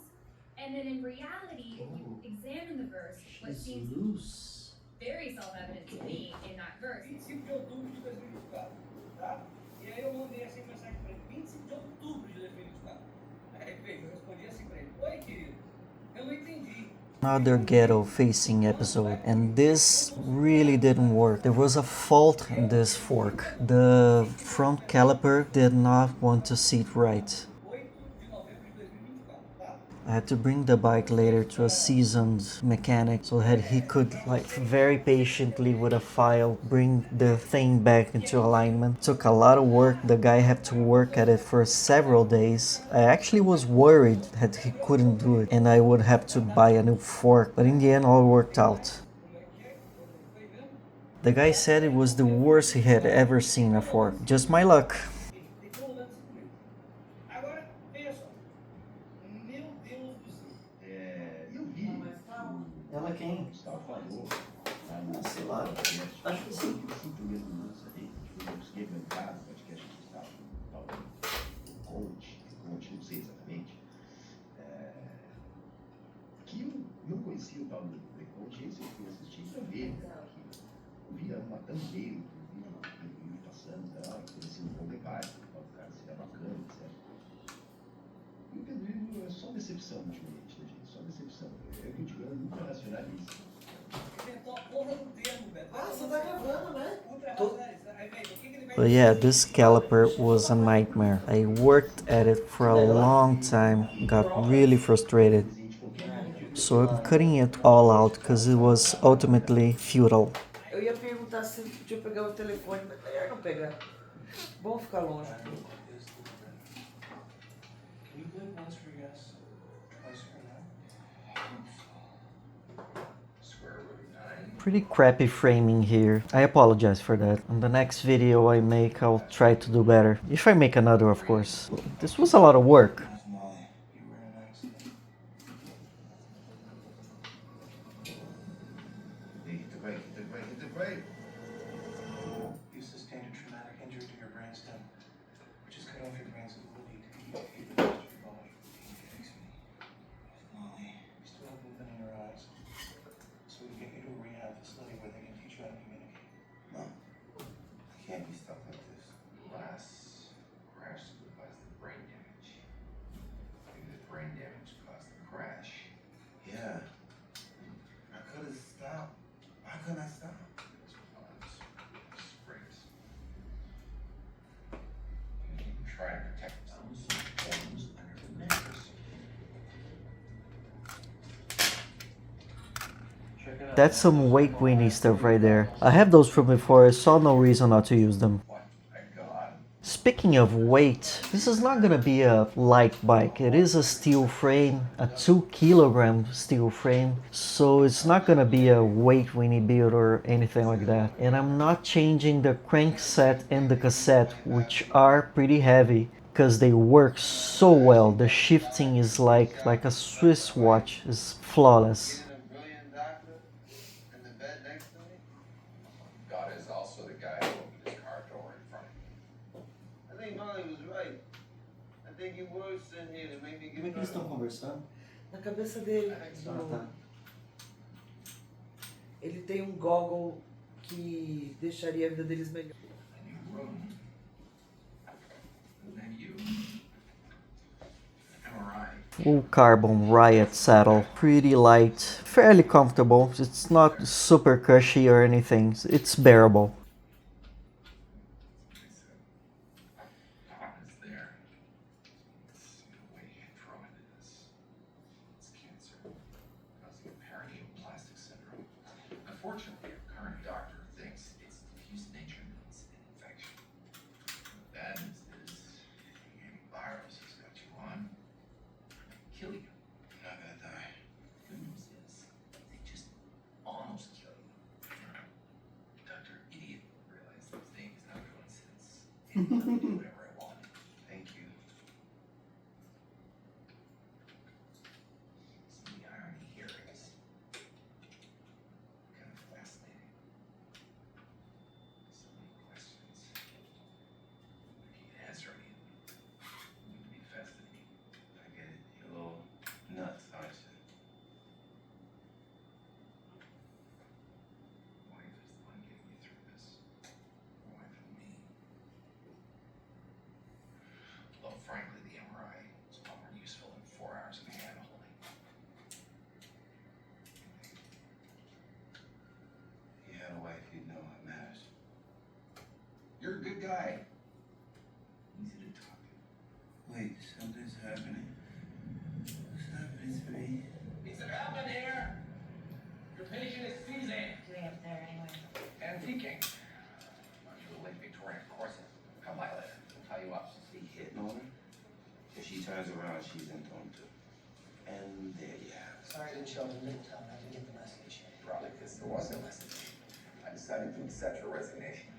And then in reality, if you examine the verse, what seems loose. very self-evident to me in that verse. 25 de outubro de 2024, tá? E aí eu mandei assim mensagem pra ele, 25 de outubro de 2024. Aí ele fez, eu respondi assim pra ele, oi querido, eu não entendi. Another ghetto facing episode, and this really didn't work. There was a fault in this fork. The front caliper did not want to seat right. I had to bring the bike later to a seasoned mechanic so that he could very patiently with a file bring the thing back into alignment. It took a lot of work. The guy had to work at it for several days. I actually was worried that he couldn't do it and I would have to buy a new fork, but in the end all worked out. The guy said it was the worst he had ever seen a fork. Just my luck. Ela quem? Gustavo falou. Sei lá, acho que sim. Eu fui o primeiro lance ali, eu busquei meu cara, o podcast do Gustavo, o coach, não sei exatamente. Que eu não conhecia o tal do coach, esse eu fui assistir pra ver, eu via uma thumbnail do vídeo passando e tal, conheci um bom debate, o cara seria bacana, etc. E o Pedro é só decepção ultimamente, né, gente? Só decepção. É o que eu digo, eu nunca racionalizo. Inventou a porra do termo, Beto. Ah, você tá gravando, né? But yeah, this caliper was a nightmare. I worked at it for a long time, got really frustrated. So I'm cutting it all out because it was ultimately futile. Eu ia perguntar se podia pegar o telefone, mas melhor não pegar. Bom ficar longe. Pretty crappy framing here. I apologize for that. On the next video I make, I'll try to do better. If I make another, of course. This was a lot of work. You sustained a traumatic injury to your brainstem, which has cut off your brain's ability to communicate with the rest of your body. Can you fix me? Molly. You still have movement in your eyes, so we can get you to a rehab facility where they can teach you how to communicate. No, I can't be stuck like this. Glass crash caused the brain damage. Maybe the brain damage caused the crash. Yeah. I could have stopped. Why couldn't I stop? That's some wake weenie stuff right there. I have those from before, I saw no reason not to use them. Speaking of weight, this is not gonna be a light bike. It is a steel frame, a 2 kilogram steel frame, so it's not gonna be a weight weenie build or anything like that. And I'm not changing the crankset and the cassette, which are pretty heavy, because they work so well. The shifting is like a Swiss watch. It's flawless. God is also the guy who opened his car door in front of me. I think Molly was right. I think you were sitting here to make me Como é que eles estão conversando? Na cabeça dele. Ah, tá. Ele tem um goggle que deixaria a vida deles melhor. Full carbon Riot saddle, pretty light, fairly comfortable. It's not super cushy or anything, it's bearable. Unfortunately, our current doctor thinks it's diffuse nature means an infection. Bad news is the antivirus has got you on. Kill you. I'm not gonna die. Good news is they just almost kill you. Dr. Idiot realized this thing is not a coincidence. And let me do whatever I want. Thank you. So the irony here is kind of fascinating. So many questions. I can't answer any of them. It would be fascinating. I get it. You're a little nuts, aren't you? Wife is the one getting you through this. Wife and me. Although frankly, the MRI is far more useful than 4 hours of hand holding. If you had a wife, you'd know what matters. You're a good guy. Easy to talk to. Wait, something's happening. What's happening to me? It's an happen here. Your patient is seizing. Doing up there anyway. Antiquing. Why don't you go Lake Victoria Corset? Come by later. I'll tie you up. Be hitting on her. If she turns around, she's in tone too. And there you have it. Sorry I didn't show up in Midtown. I didn't get the message. Probably because there was no message. I decided to accept your resignation.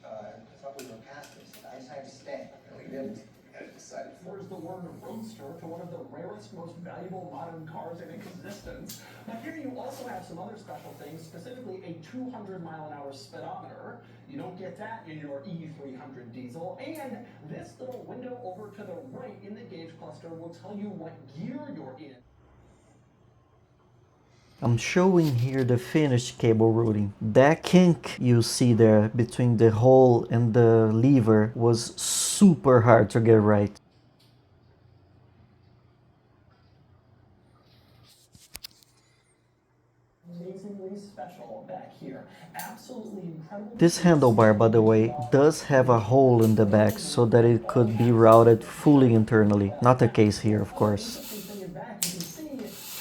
I thought we were past this. I decided to stay. No, you didn't. I decided for Refers the word roadster to one of the rarest, most valuable modern cars in existence. But here you also have some other special things, specifically a 200-mile-an-hour speedometer. You don't get that in your E300 diesel. And this little window over to the right in the gauge cluster will tell you what gear you're in. I'm showing here the finished cable routing. That kink you see there between the hole and the lever was super hard to get right. Amazingly special back here. Absolutely incredible. This handlebar, by the way, does have a hole in the back so that it could be routed fully internally. Not the case here, of course. Interesting thing in back, you can see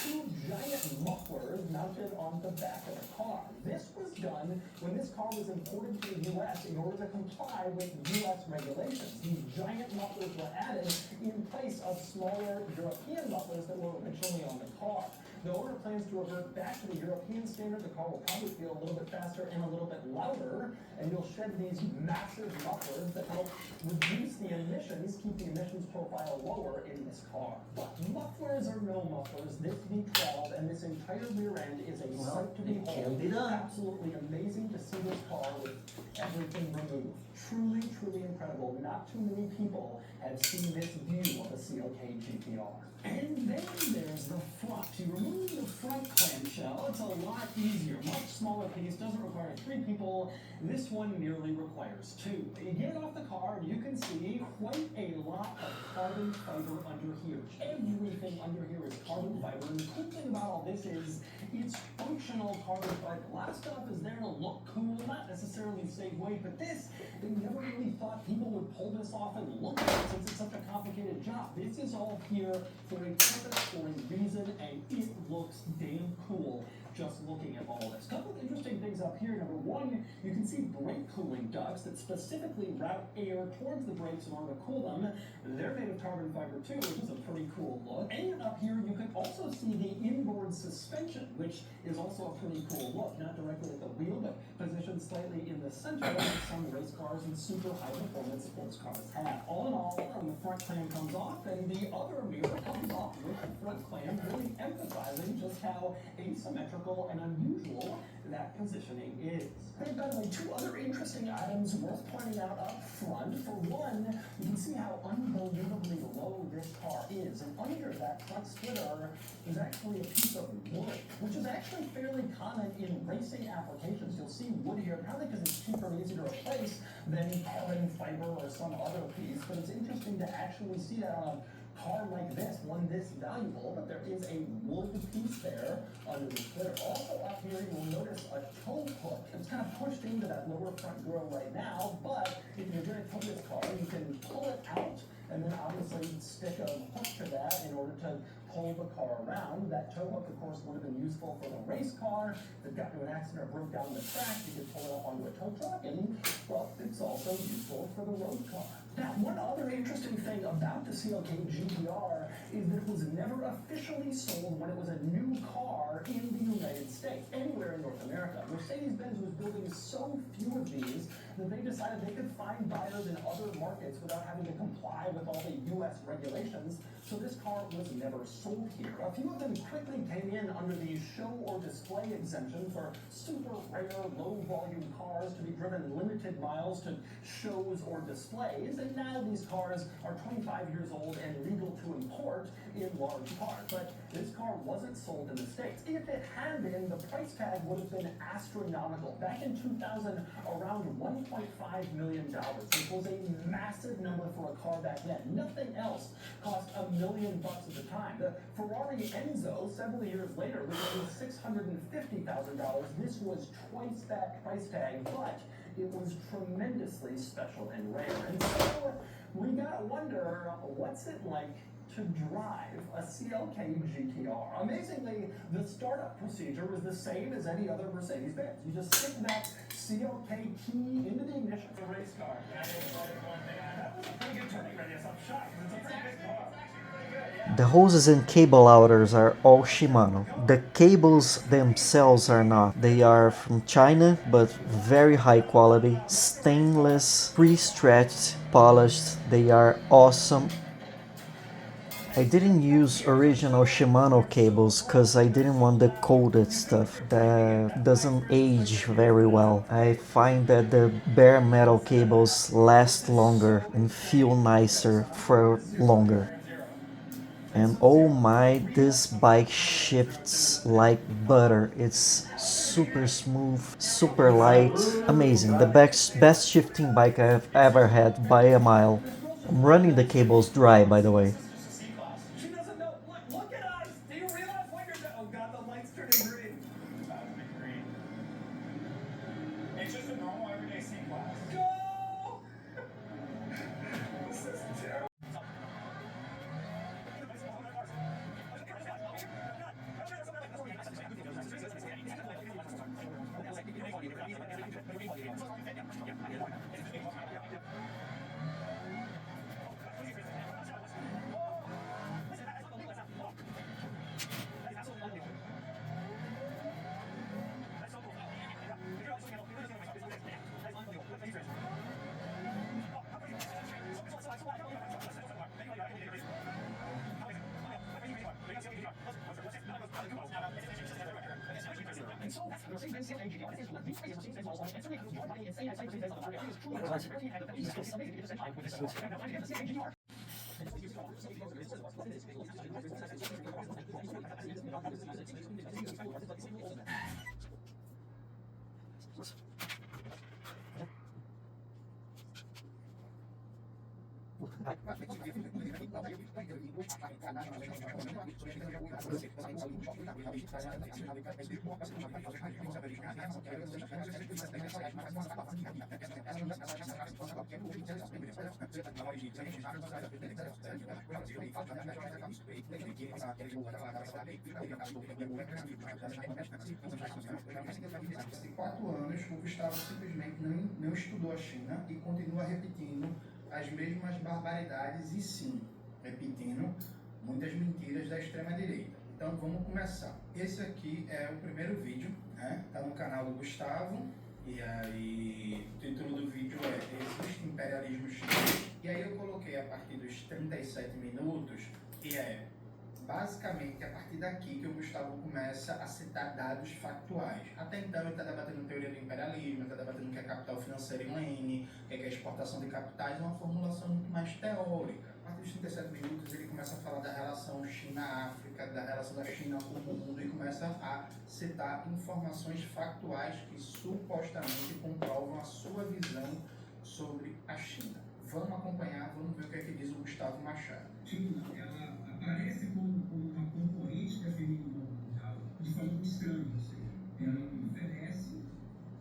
two giant mufflers mounted on the back of the car. This was done when this car was imported to the U.S. in order to comply with U.S. regulations. These giant mufflers were added in place of smaller European mufflers that were originally on the car. The owner plans to revert back to the European standard. The car will probably feel a little bit faster and a little bit louder, and you'll shed these massive mufflers that help reduce the emissions, keep the emissions profile lower in this car. But mufflers or no mufflers, this V12 and this entire rear end is a sight to behold. Absolutely amazing to see this car with everything removed. Truly, truly incredible. Not too many people have seen this view of a CLK GTR. And then there's the front. You remove the front clamshell, it's a lot easier. Much smaller piece, doesn't require 3 people. This one merely requires 2. You get off the car and you can see quite a lot of carbon fiber under here. Everything under here is carbon fiber. And the cool thing about all this is it's functional carbon fiber. A lot of stuff is there to look cool, not necessarily save weight, but this, they never really thought people would pull this off and look at it since it's such a complicated job. This is all here for a purpose, for a reason, and it looks damn cool just looking at all this. A couple of interesting things up here. Number one, you can see brake cooling ducts that specifically route air towards the brakes in order to cool them. They're made of carbon fiber too, which is a pretty cool look. And up here, you can also see the inboard suspension, which is also a pretty cool look. Not directly at the wheel, but positioned slightly in the center, like some race cars and super high performance sports cars have. All in all, when the front clam comes off, and the other mirror comes off with the front clam, really emphasizing just how asymmetrical and unusual that positioning is. There are, by the way, two other interesting items worth pointing out up front. For one, you can see how unbelievably low this car is, and under that front splitter is actually a piece of wood, which is actually fairly common in racing applications. You'll see wood here, probably because it's cheaper and easier to replace than carbon fiber or some other piece, but it's interesting to actually see that on a car like this, one this valuable, but there is a wood piece there under the splitter. Also up here, you'll notice a tow hook. It's kind of pushed into that lower front grill right now, but if you're going to tow this car, you can pull it out and then obviously stick a hook to that in order to pull the car around. That tow hook, of course, would have been useful for the race car. If it got into an accident or broke down the track, you could pull it up onto a tow truck, and, well, it's also useful for the road car. Now, one other interesting thing about the CLK GTR is that it was never officially sold when it was a new car in the United States, anywhere in North America. Mercedes-Benz was building so few of these that they decided they could find buyers in other markets without having to comply with all the U.S. regulations, so this car was never sold here. A few of them quickly came in under the show or display exemption for super rare, low-volume cars to be driven limited miles to shows or displays, and now these cars are 25 years old and legal to import in large cars. But this car wasn't sold in the States. If it had been, the price tag would have been astronomical. Back in 2000, around $1.5 million, which was a massive number for a car back then. Nothing else cost $1 million at the time. The Ferrari Enzo, several years later, was only $650,000. This was twice that price tag, but it was tremendously special and rare. And so we gotta wonder, what's it like to drive a CLK GTR? Amazingly, the startup procedure is the same as any other Mercedes-Benz. You just stick that CLK key into the ignition of the race car. That was a pretty good turning radius. I'm shocked. It's a pretty big car. The hoses and cable outers are all Shimano. The cables themselves are not. They are from China, but very high quality, stainless, pre-stretched, polished. They are awesome. I didn't use original Shimano cables because I didn't want the coated stuff that doesn't age very well. I find that the bare metal cables last longer and feel nicer for longer. And oh my, this bike shifts like butter. It's super smooth, super light, amazing. The best shifting bike I've ever had by a mile. I'm running the cables dry, by the way. She doesn't know. Look at us. Do you realize what you're doing? Oh God, the light's turning green. Green. It's just a normal everyday C-Class. Go! This is terrible. Quatro anos, o Gustavo simplesmente não estudou a China e continua repetindo as mesmas barbaridades e sim, repetindo muitas mentiras da extrema-direita. Então vamos começar. Esse aqui é o primeiro vídeo, né? Tá no canal do Gustavo. E aí o título do vídeo é Existe Imperialismo Chinês? E aí eu coloquei a partir dos 37 minutos, que é basicamente a partir daqui que o Gustavo começa a citar dados factuais. Até então ele está debatendo teoria do imperialismo, está debatendo o que é capital financeiro em Lene, o que é exportação de capitais, é uma formulação muito mais teórica. A partir dos 37 minutos ele começa a falar da relação China-África, da relação da China com o mundo e começa a citar informações factuais que supostamente comprovam a sua visão sobre a China. Vamos acompanhar, vamos ver o que é que diz o Gustavo Machado. China, ela aparece como uma concorrente preferida mundial de forma muito estranha, ou seja, ela oferece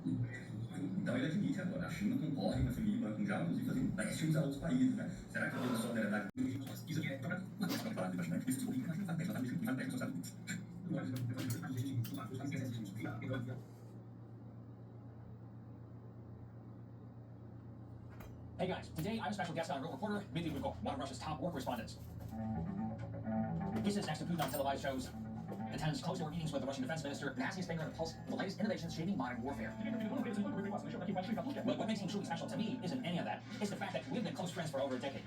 empréstimos para então ele admite agora, a China concorre com essa mídia, já inclusive fazendo empréstimos a outros países, né? Será que a solidariedade isso aqui é Hey guys, today I have a special guest on Real Reporter, Dmitry Gukov, one of Russia's top war correspondents. He sits next to Putin on televised shows, attends closed-door meetings with the Russian defense minister, and has his finger on the pulse of the latest innovations shaping modern warfare. But what makes him truly special to me isn't any of that. It's the fact that we've been close friends for over a decade.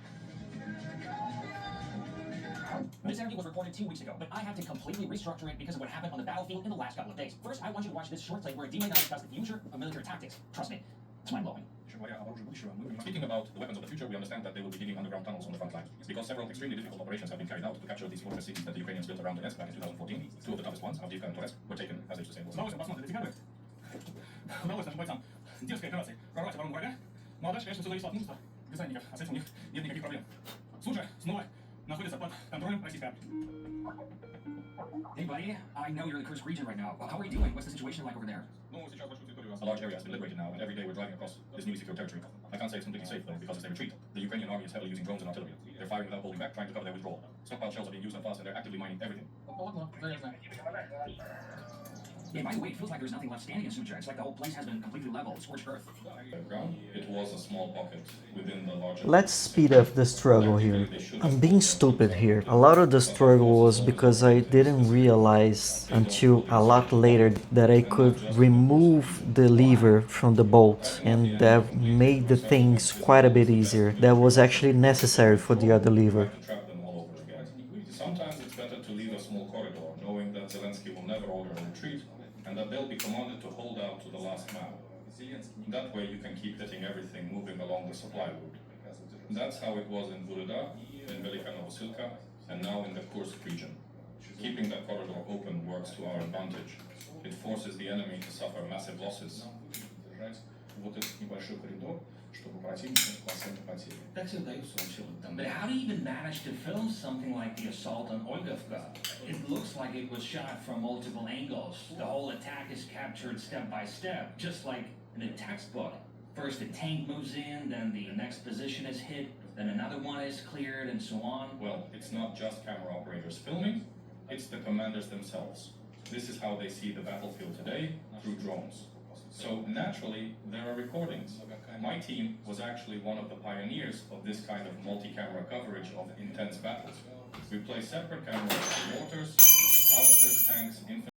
This interview was recorded 2 weeks ago, but I had to completely restructure it because of what happened on the battlefield in the last couple of days. First, I want you to watch this short clip where Dima and I discuss the future of military tactics. Trust me, it's mind-blowing. Speaking about the weapons of the future, we understand that they will be digging underground tunnels on the front line. It's because several extremely difficult operations have been carried out to capture these fortress cities that the Ukrainians built around Donetsk back in 2014. Two of the toughest ones, Avdiivka and Torezk, were taken as a sustainable. Удалось нашим бойцам дерзкой операции прорвать оборону врага, но дальше, конечно, все зависит от мужества десантников, а с этим у них нет никаких проблем. Суд же снова находится под контролем российской армии. Hey buddy, I know you're in the Kursk region right now. How are you doing? What's the situation like over there? A large area has been liberated now, and every day we're driving across this newly secured territory. I can't say it's completely safe, though, because as they retreat, the Ukrainian army is heavily using drones and artillery. They're firing without holding back, trying to cover their withdrawal. Stockpile shells are being used and fast, and they're actively mining everything. Yeah, by the way, it feels like there's nothing left standing in Sucha. It's like the whole place has been completely leveled, scorched earth. It was a small pocket within the larger... Let's speed up the struggle here. I'm being stupid here. A lot of the struggle was because I didn't realize until a lot later that I could remove the lever from the bolt, and that made the things quite a bit easier. That was actually necessary for the other lever. Sometimes it's better to leave a small corridor, knowing that Zelensky will never order a retreat, and that they'll be commanded to hold out to the last man. That way you can keep getting everything moving along the supply route. That's how it was in Volodya, in Velika Novosilka, and now in the Kursk region. Keeping that corridor open works to our advantage. It forces the enemy to suffer massive losses. But how do you even manage to film something like the assault on Olgovka? It looks like it was shot from multiple angles. The whole attack is captured step by step, just like in a textbook. First a tank moves in, then the next position is hit, then another one is cleared, and so on. Well, it's not just camera operators filming, it's the commanders themselves. This is how they see the battlefield today, through drones. So naturally, there are recordings. My team was actually one of the pioneers of this kind of multi-camera coverage of intense battles. We place separate cameras for mortars, howitzers, tanks, infantry.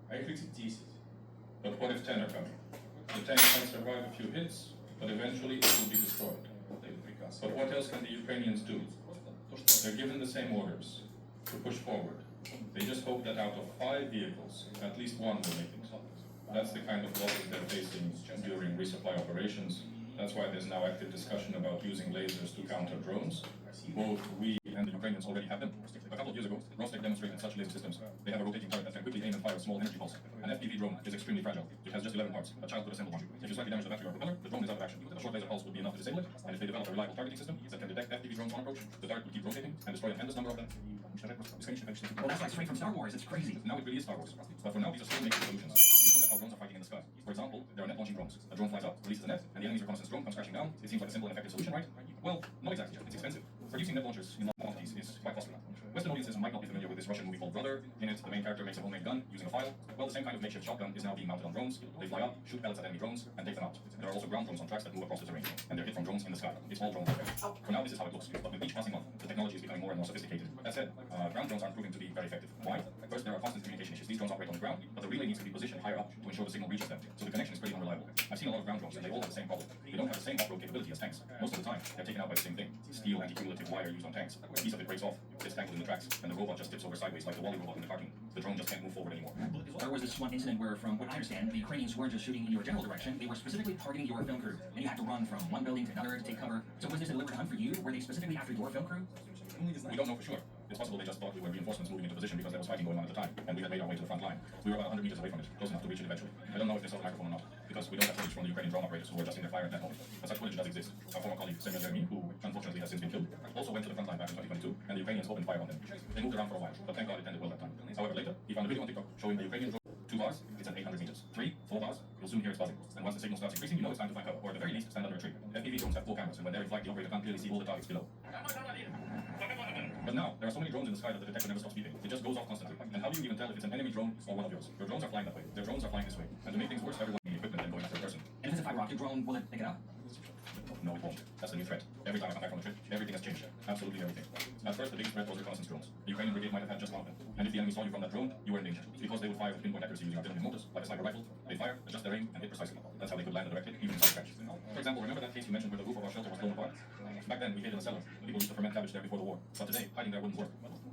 But what if 10 are coming? The tank can survive a few hits, but eventually it will be destroyed. But what else can the Ukrainians do? They're given the same orders to push forward. They just hope that out of 5 vehicles, at least one will make it. That's the kind of losses they're facing during resupply operations. That's why there's now active discussion about using lasers to counter drones. Both we and the Ukrainians already have them. A couple of years ago, Rostec demonstrated such laser systems. They have a rotating turret that can quickly aim and fire a small energy pulse. An FPV drone is extremely fragile. It has just 11 parts. A child could assemble one. If you slightly damage the battery or propeller, the drone is out of action. A short laser pulse would be enough to disable it, and if they develop a reliable targeting system that can detect FPV drones on approach, the turret would keep rotating and destroy an endless number of them. Well, that's like straight from Star Wars. It's crazy. Now it really is Star Wars. But for now, these are still makeshift solutions. Just look at how drones are fighting in the sky. For example, there are net launching drones. A drone flies up, releases a net, and the enemy's reconnaissance drone comes crashing down. It seems like a simple and effective solution, right? Well, not exactly. It's expensive. Producing net launchers in large quantities is quite costly. Western audiences might not be familiar with this Russian movie called Brother. In it, the main character makes a homemade gun using a file. Well, the same kind of makeshift shotgun is now being mounted on drones. They fly up, shoot pellets at enemy drones, and take them out. There are also ground drones on tracks that move across the terrain, and they're hit from drones in the sky. It's all drone warfare. For now, this is how it looks, but with each passing month, the technology is becoming more and more sophisticated. That said, ground drones aren't proving to be very effective. Why? First, there are constant communication issues. These drones operate on the ground, but the relay needs to be positioned higher up to ensure the signal reaches them. So the connection is pretty unreliable. I've seen a lot of ground drones, and they all have the same problem. They don't have the same off-road capability as tanks. Most of the time, they're taken out by the same thing: steel anti-cumulative wire used on tanks. A piece of it breaks off, gets tangled in the tracks, and the robot just tips over sideways like the Wally robot in the cartoon. The drone just can't move forward anymore. There was this one incident where, from what I understand, the Ukrainians weren't just shooting in your general direction, they were specifically targeting your film crew, and you had to run from one building to another to take cover. So was this a deliberate hunt for you? Were they specifically after your film crew? We don't know for sure. It's possible they just thought we were reinforcements moving into position because there was fighting going on at the time, and we had made our way to the front line. We were about 100 meters away from it, close enough to reach it eventually. I don't know if they saw the microphone or not, because we don't have footage from the Ukrainian drone operators who were adjusting their fire at that moment. But such footage does exist. Our former colleague, Semyon, who unfortunately has since been killed, also went to the front line back in 2022, and the Ukrainians opened fire on them. They moved around for a while, but thank God it ended well that time. However, later, he found a video on TikTok showing the Ukrainian drone 2 bars, it's at 800 meters. 3, 4 bars, you'll soon hear it buzzing. And once the signal starts increasing, you know it's time to find cover, or at the very least, stand under a tree. FPV drones have 4 cameras, and when they're in flight, the operator can't clearly see all the targets below. But now, there are so many drones in the sky that the detector never stops beeping. It just goes off constantly. And how do you even tell if it's an enemy drone or one of yours? Your drones are flying that way. Their drones are flying this way. And to make things worse, everyone needs equipment and going after a person. And if it's a fiber optic drone, will it pick it up? No, it won't. That's the new threat. Every time I come back from a trip, everything has changed. Absolutely everything. At first, the biggest threat was reconnaissance drones. The Ukrainian brigade might have had just one of them. And if the enemy saw you from that drone, you were in danger. Because they would fire with pinpoint accuracy using artillery motors, like a sniper rifle. They fire, adjust their aim, and hit precisely. That's how they could land a direct hit, even inside trench. For example, remember that case you mentioned where the roof of our shelter was blown apart? Back then, we hid in a cellar. People used to ferment cabbage there before the war. But today, hiding there wouldn't work.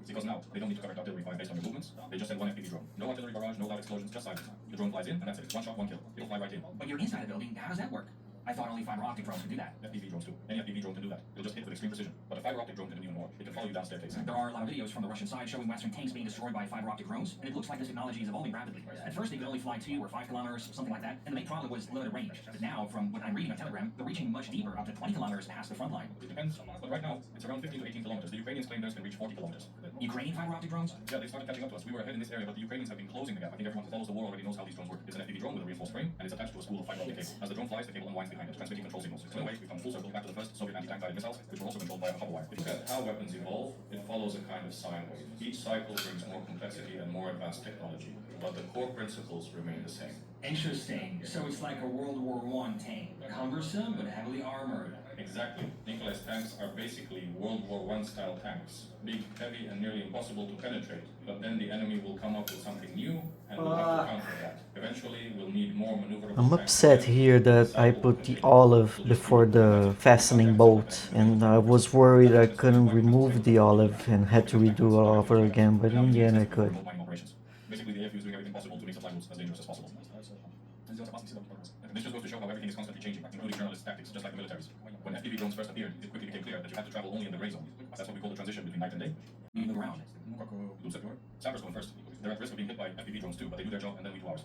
Because now, they don't need to correct artillery fire based on your movements. They just send one FPV drone. No artillery barrage, no loud explosions, just silence. The drone flies in, and that's it. One shot, one kill. It'll fly right in. But you're inside a building, how does that work? I thought only fiber optic drones could do that. FPV drones too. Any FPV drone can do that. It'll just hit with extreme precision. But a fiber optic drone can do even more. It can follow you down staircase. There are a lot of videos from the Russian side showing Western tanks being destroyed by fiber optic drones, and it looks like this technology is evolving rapidly. At first, they could only fly 2 or 5 kilometers, something like that, and the main problem was limited range. But now, from what I'm reading on Telegram, they're reaching much deeper, up to 20 kilometers past the front line. It depends, but right now, it's around 15 to 18 kilometers. The Ukrainians claim theirs can reach 40 kilometers. Ukrainian fiber optic drones? Yeah, they started catching up to us. We were ahead in this area, but the Ukrainians have been closing the gap. I think everyone who follows the war already knows how these drones work. It's an FPV drone with a reinforced frame, and it's attached to a spool of fiber optic cable. As the drone flies, the cable unwinds behind it, transmitting control signals. So in a way, we come full circle back to the first Soviet anti-tank guided missiles, which were also controlled by a copper wire. If you look at how weapons evolve, it follows a kind of sine wave. Each cycle brings more complexity and more advanced technology, but the core principles remain the same. Interesting. So it's like a World War I tank. Cumbersome, but heavily armored. Exactly. Nikolai's tanks are basically World War I style tanks. Big, heavy, and nearly impossible to penetrate. But then the enemy will come up with something new, and we'll have to counter that. Eventually, we'll need more maneuverable I'm tanks. upset here that I put the olive before the fastening bolt, and I was worried I couldn't remove the olive and had to redo it all over again, but in the end I could. Basically, the AFU is doing everything possible to make supply routes as dangerous as possible. This just goes to show how everything is constantly changing, including journalist tactics, just like the militaries. When FPV drones first appeared, it quickly became clear that you had to travel only in the gray zone. That's what we call the transition between night and day. You move around. Sappers going first. They're at risk of being hit by FPV drones too, but they do their job and then we do ours.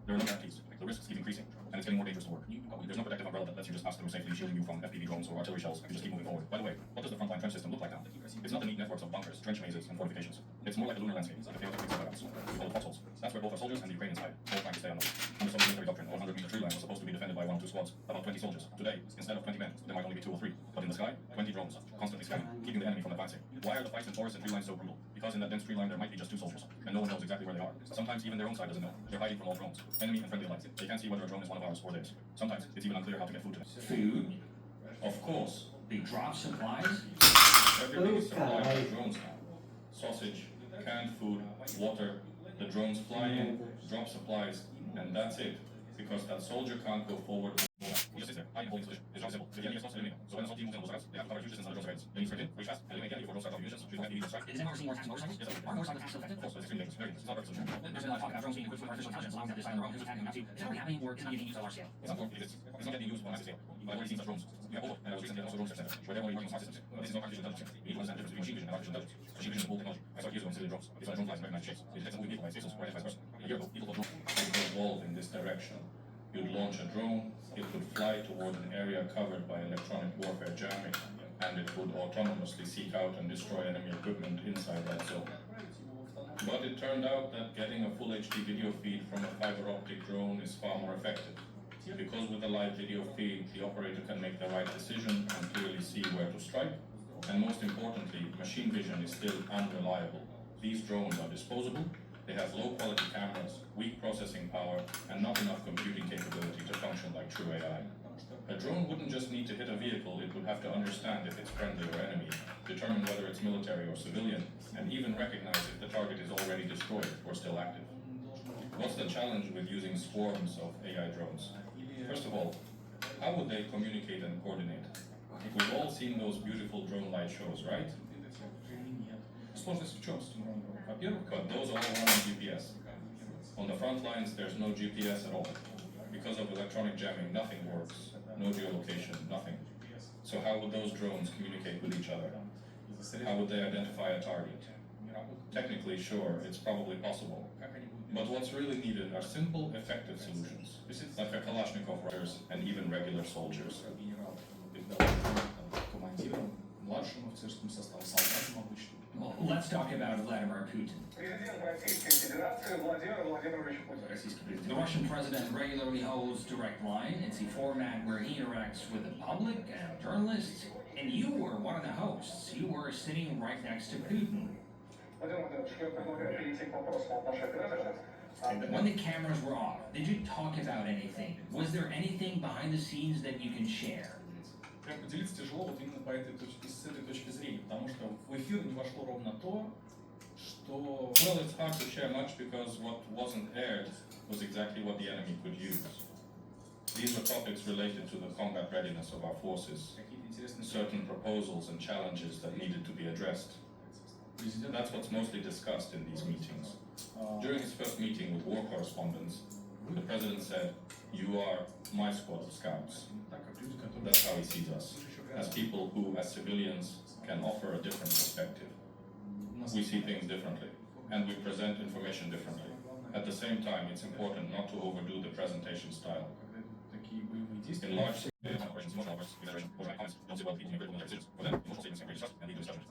There are no guarantees. The risks keep increasing, and it's getting more dangerous to work. There's no protective umbrella that lets you just pass through safely, shielding you from FPV drones or artillery shells. You just keep moving forward. By the way, what does the frontline trench system look like now? It's not a neat networks of bunkers, trench mazes, and fortifications. It's more like a lunar landscape, like a chaotic mix of routes. We call it foxholes. That's where both our soldiers and the Ukrainians hide, both trying to stay on the Under some military doctrine, 100-meter tree line was supposed to be defended by 1 or 2 squads, about 20 soldiers. Today, instead of 20 men, there might only be 2 or 3. But in the sky, 20 drones, constantly scanning, keeping the enemy from advancing. Why are the fights in forests and tree lines so brutal? Because in that dense tree line there might be just 2 soldiers, and no one knows exactly where they are. Sometimes even their own side doesn't know. They're hiding from all drones, enemy and friendly alike. They can't see whether a drone is one of ours or theirs. Sometimes it's even unclear how to get food to them. Food? Of course. They drop supplies? Everything is supplied by drones now. Sausage, canned food, water, The drones fly in, drop supplies, and that's it. Because that soldier can't go forward. He just sits there, hiding, holding his position. His job is simple. If the enemy gets close to the enemy, so when the team moves in on those routes, they have to cover huge distance on the drone's surveillance. They need to sprint in, reach fast, and eliminate the enemy before drones start dropping munitions. So you don't have to use strike. Is anyone seeing more attacks on motorcycles? Yes, Are motorcycle attacks still effective? of course, but it's extremely dangerous. Very dangerous. It's not perfect solution. There's been a lot of talk about drones being equipped with artificial intelligence, allowing them to decide on their own who's attacking them, not to. Is that really happening, or is it not being used on a large scale? It's not working. It's not getting used on a massive scale. I've already seen such drones. You have Volvo, and I was recently at also drone test center, where they're already working on smart systems. This is not artificial intelligence. We need to understand the difference between machine vision and artificial intelligence. Machine vision is old technology. I saw it years ago in civilian drones. It's when a drone flies and recognizes shapes. It detects a moving vehicle by its pixels or identifies person. A year ago, people thought drones would evolve in this direction. You'd launch a drone, it would fly toward an area covered by electronic warfare jamming, and it would autonomously seek out and destroy enemy equipment inside that zone. But it turned out that getting a full HD video feed from a fiber optic drone is far more effective. Because with a live video feed, the operator can make the right decision and clearly see where to strike. And most importantly, machine vision is still unreliable. These drones are disposable. They have low quality cameras, weak processing power, and not enough computing capability to function like true AI. A drone wouldn't just need to hit a vehicle, it would have to understand if it's friendly or enemy, determine whether it's military or civilian, and even recognize if the target is already destroyed or still active. What's the challenge with using swarms of AI drones? First of all, how would they communicate and coordinate? We've all seen those beautiful drone light shows, right? Сложность в чем? Во-первых, those all run on GPS. On the front lines, there's no GPS at all. Because of electronic jamming, nothing works. No geolocation, nothing. So how would those drones communicate with each other? How would they identify a target? Technically, sure, it's probably possible. But what's really needed are simple, effective solutions, like a Kalashnikov riders and even regular soldiers. Well, let's talk about Vladimir Putin. The Russian president regularly holds direct line. It's a format where he interacts with the public and journalists. And you were one of the hosts. You were sitting right next to Putin. When the cameras were off, did you talk about anything? Was there anything behind the scenes that you can share? Прям поделиться тяжело вот именно с этой точки зрения, потому что в эфир не вошло ровно то, что... Well, it's hard to share much because what wasn't aired was exactly what the enemy could use. These were topics related to the combat readiness of our forces, certain proposals and challenges that needed to be addressed. That's what's mostly discussed in these meetings. During his first meeting with war correspondents, the president said, "You are my squad of scouts." That's how he sees us, as people who, as civilians, can offer a different perspective. We see things differently, and we present information differently. At the same time, it's important not to overdo the presentation style. In large operations, emotional outbursts, exaggeration, overnight comments don't sit well with people making critical decisions. For them, emotional statements can create distrust and lead to discussion.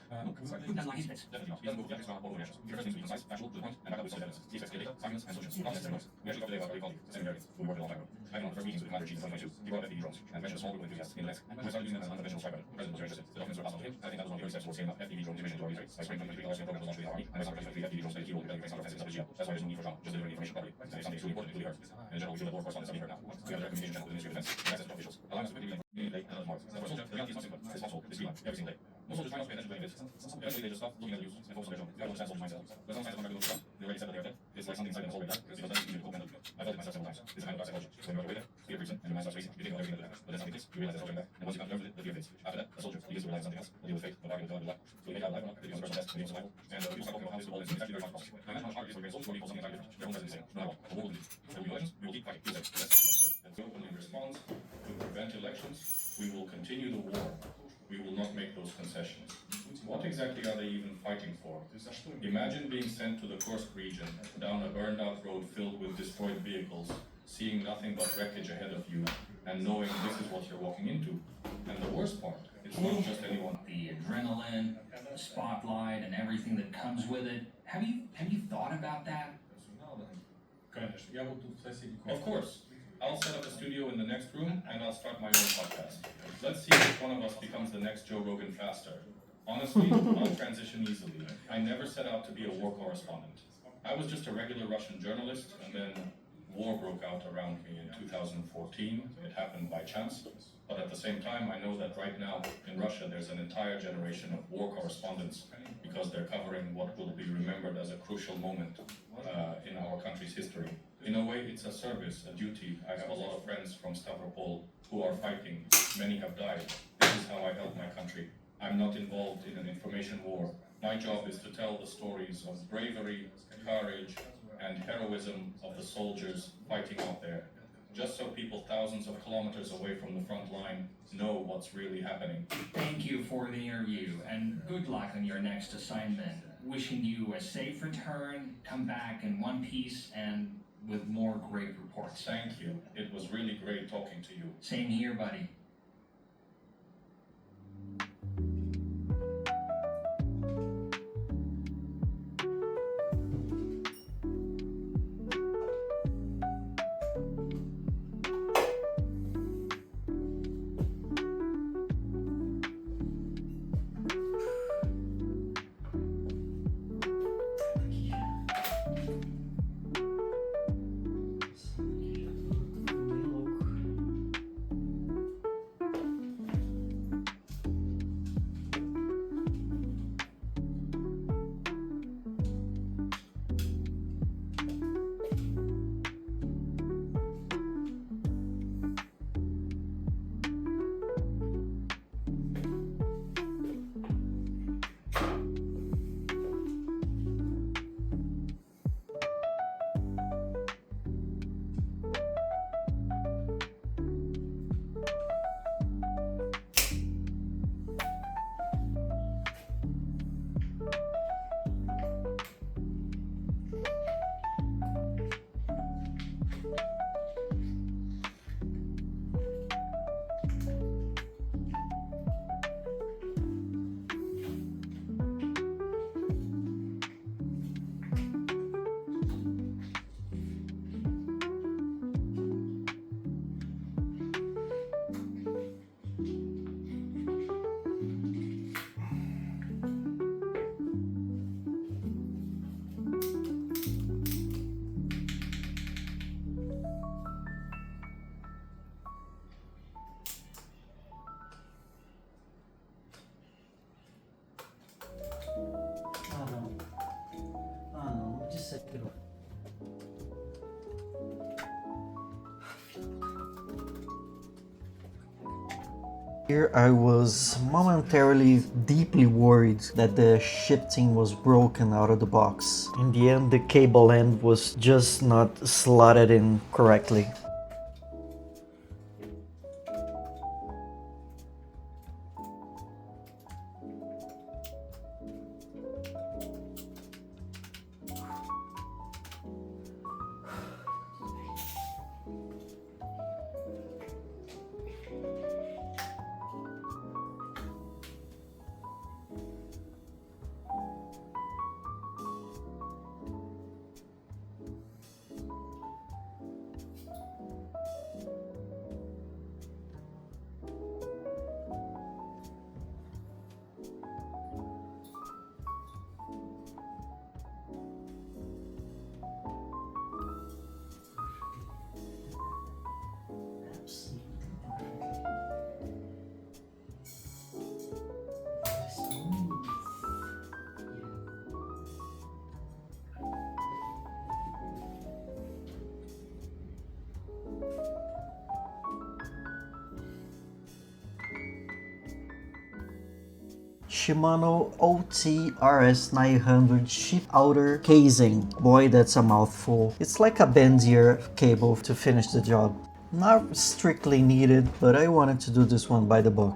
Putin doesn't like his bits. Definitely not. He doesn't go with the ethics around political reactions. He prefers things to be concise, factual, to the point, and backed up with solid evidence. He expects clear data, arguments, and solutions. Not necessarily noise. We actually talked today about what we call the seminary who we worked with a long time ago. I've been on the first meetings with Commander in Chief in 2022. He brought up FPV drones and mentioned a small group of enthusiasts in Donetsk who had started using them as an unconventional strike weapon. The president was very interested. The documents were passed on to him. I think that was one of the early steps towards scaling up FPV drone division to our military. By spring 2023, the Russian program was launched with the army, and by summer 2023, FPV drones played a key role in developing counter-offensive in South Asia. That's why there's no need for Jean, just delivering information properly. It's something extremely important to be heard. And in general, we feel that war correspondents are being heard now. We have a direct communication channel with the Ministry of Defense and access to top officials, allowing us to quickly relate and analyze marks. For a soldier, the reality is not simple. It's possible. It's real. Every single day. Most soldiers try not to pay attention to any of this. Eventually, they just stop looking at the news and focus on their job. You have to understand soldiers' mindset. But some scientists don't have to look at they already said that they are dead. It's like something inside them is holding back because then it's easy to cope mentally. I felt it myself several times. It's a kind of dark psychology. So when you're away there, fear creeps in, and your mind starts racing. You think about everything that will happen. But then something clicks, you realize there's no turning back. And once you come to terms with it, the fear fades. After that, a soldier begins to rely on something else. Will deal with fate, will argue with God, will lack. Will he make out alive or not? It becomes a personal test, it becomes survival. And people start talking about how this will all end. It's actually very far from us. No matter how much harder it is for great soldiers, or people something entirely different. Their own president is saying, no matter what, the war will lead. There will be elections, we will keep fighting. He said, and we openly respond to prevent elections. We will continue the war. We will not make those concessions. What exactly are they even fighting for? Imagine being sent to the Kursk region, down a burned out road filled with destroyed vehicles, seeing nothing but wreckage ahead of you, and knowing this is what you're walking into. And the worst part, it's not just anyone. The adrenaline, the spotlight, and everything that comes with it. Have you thought about that? Of course. I'll set up a studio in the next room, and I'll start my own podcast. Let's see which one of us becomes the next Joe Rogan faster. Honestly, I'll transition easily. I never set out to be a war correspondent. I was just a regular Russian journalist, and then war broke out around me in 2014. It happened by chance. But at the same time, I know that right now in Russia, there's an entire generation of war correspondents because they're covering what will be remembered as a crucial moment in our country's history. In a way, it's a service, a duty. I have a lot of friends from Stavropol who are fighting. Many have died. This is how I help my country. I'm not involved in an information war. My job is to tell the stories of bravery, courage, and heroism of the soldiers fighting out there. Just so people thousands of kilometers away from the front line know what's really happening. Thank you for the interview, and good luck on your next assignment. Wishing you a safe return, come back in one piece, and with more great reports. Thank you. It was really great talking to you. Same here, buddy. Here I was momentarily deeply worried that the shifting was broken out of the box. In the end, the cable end was just not slotted in correctly. Shimano OT-RS900 sheep outer casing. Boy, that's a mouthful. It's like a bendier cable to finish the job. Not strictly needed, but I wanted to do this one by the book.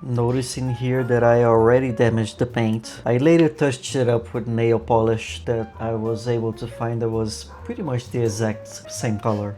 Noticing here that I already damaged the paint. I later touched it up with nail polish that I was able to find that was pretty much the exact same color.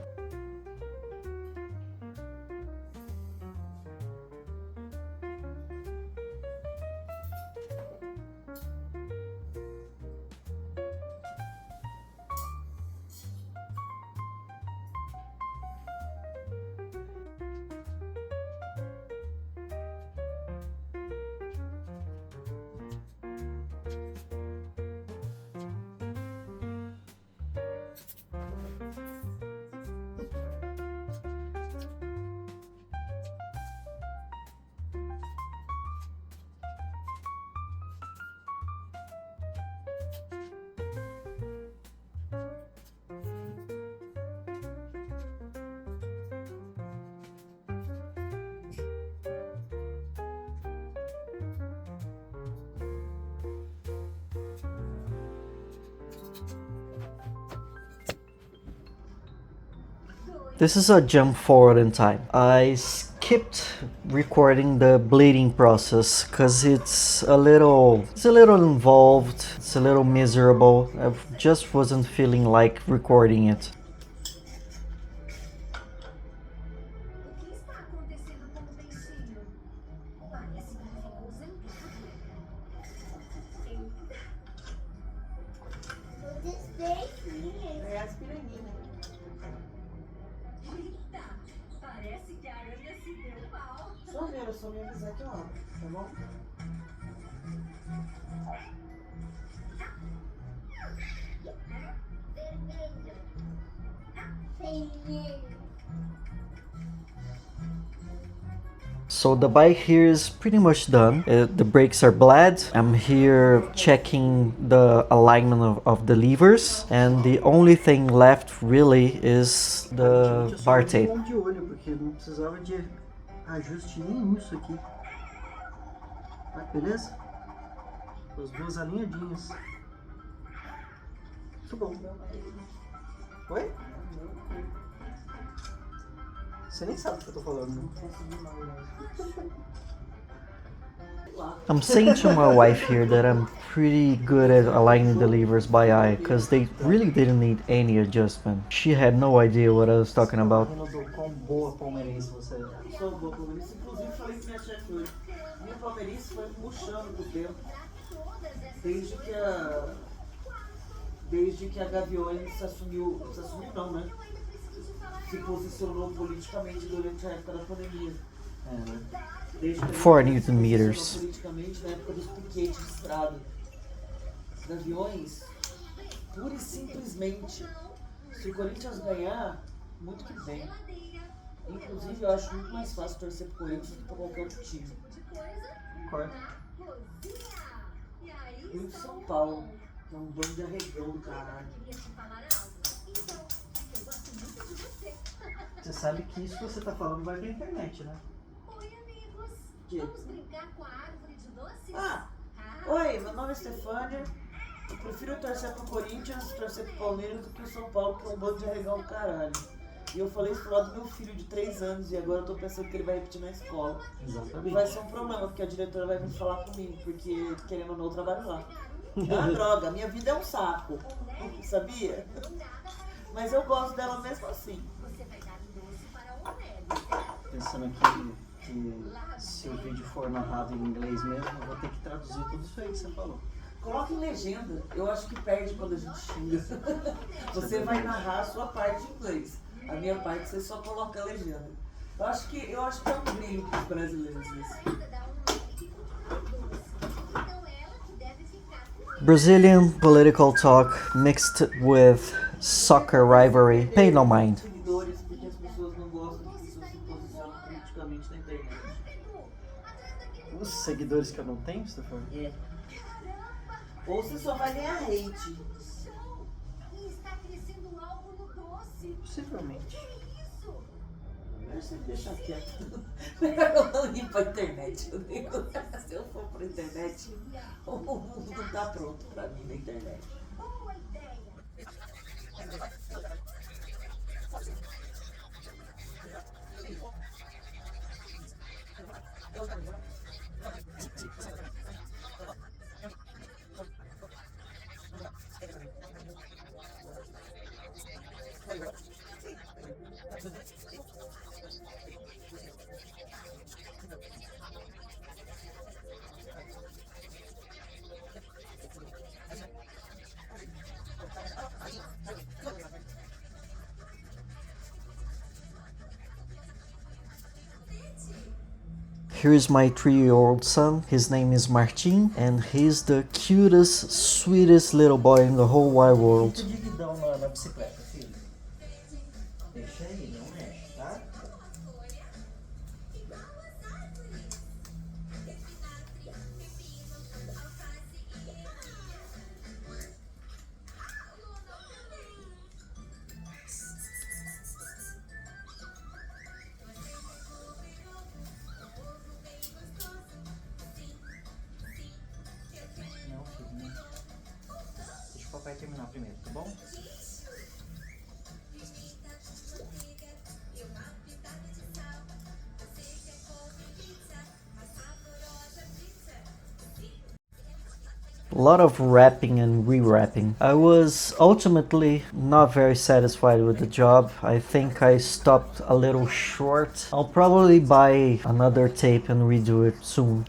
This is a jump forward in time. I skipped recording the bleeding process because it's a little involved, it's a little miserable. I just wasn't feeling like recording it. Só ver, eu só me avisar que eu abro, tá bom? So the bike here is pretty much done. The brakes are bled. I'm here checking the alignment of the levers, and the only thing left really is the bar tape. De olho, porque não precisava de ajuste nenhum isso aqui. Tá, beleza? As duas alinhadinhas. Muito bom. Oi? Você nem sabe o que eu tô falando, né? I'm saying to my wife here that I'm pretty good at aligning the levers by eye, because they really didn't need any adjustment. She had no idea what I was talking about. Quão boa palmeirense você é. Sou boa palmeirense, inclusive falei com minha chefe hoje. Minha palmeirense foi murchando com o tempo. Desde que a Gaviões se assumiu não, né? Se posicionou politicamente durante a época da pandemia. Desde que 4 Newton meters. Politicamente na época dos piquetes de estrada. Gaviões, pura e simplesmente, se o Corinthians ganhar, muito que bem. Inclusive, eu acho muito mais fácil torcer pro Corinthians do que pra qualquer outro time. Concordo. E o São Paulo, que é um bando de arregão do caralho. Você sabe que isso que você tá falando vai pra internet, né? Oi, meu nome é Stefânia. Eu prefiro torcer pro Corinthians, torcer pro Palmeiras do que o São Paulo, que é um bando de arregão do caralho. E eu falei isso pro lado do meu filho de 3 anos e agora eu tô pensando que ele vai repetir na escola. Exatamente. E vai ser um problema, porque a diretora vai vir falar comigo, porque querendo ou não eu trabalho lá. É uma droga, minha vida é um saco, sabia? Mas eu gosto dela mesmo assim. Pensando aqui que se o vídeo for narrado em inglês mesmo, eu vou ter que traduzir tudo isso aí que você falou. Coloca em legenda, eu acho que perde quando a gente xinga. Você vai narrar a sua parte em inglês, a minha parte você só coloca a legenda. Eu acho que é um brilho para os brasileiros isso. Brazilian political talk mixed with soccer rivalry. Pay no mind. Seguidores, porque as pessoas não gostam de pessoas se posicionam politicamente na internet. Os seguidores que eu não tenho, Stefano? É. Ou você só vai ganhar hate. Possivelmente. Melhor você deixar quieto. Melhor eu não ir pra internet. Se eu for pra internet, o mundo não tá pronto pra mim na internet. Here's my 3-year-old son. His name is Martin, and he's the cutest, sweetest little boy in the whole wide world. Fica de guidão na bicicleta, filho. Deixa aí, não mexe, tá? Não, filho, não. Deixa o papai terminar primeiro, tá bom? A lot of wrapping and rewrapping. I was ultimately not very satisfied with the job. I think I stopped a little short. I'll probably buy another tape and redo it soon.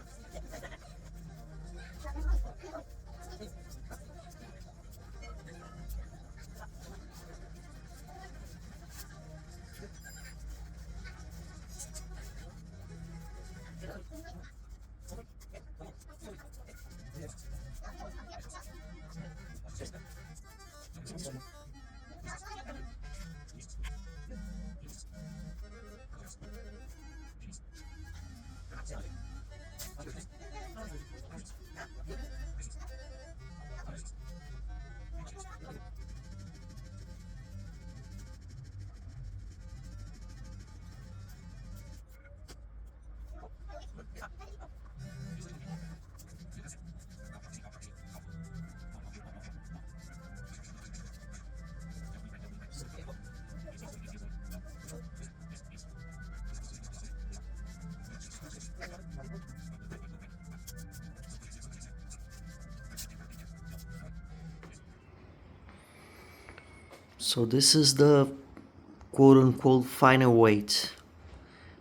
So this is the quote-unquote final weight.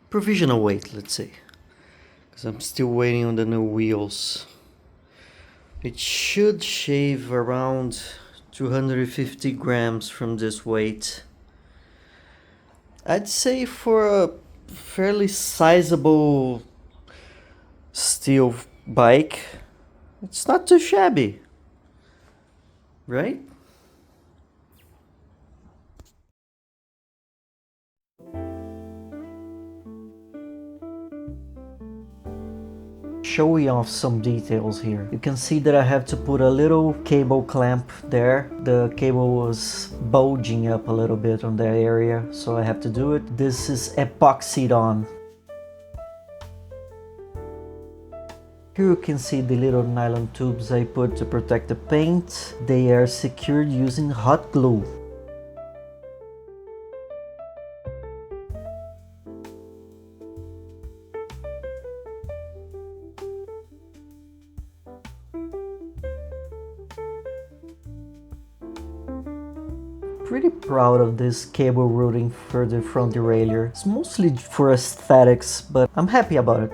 Provisional weight, let's say. Because I'm still waiting on the new wheels. It should shave around 250 grams from this weight. I'd say for a fairly sizable steel bike, it's not too shabby, right? Showing off some details here. You can see that I have to put a little cable clamp there. The cable was bulging up a little bit on that area, so I have to do it. This is epoxied on. Here you can see the little nylon tubes I put to protect the paint. They are secured using hot glue. Pretty proud of this cable routing for the front derailleur. It's mostly for aesthetics, but I'm happy about it.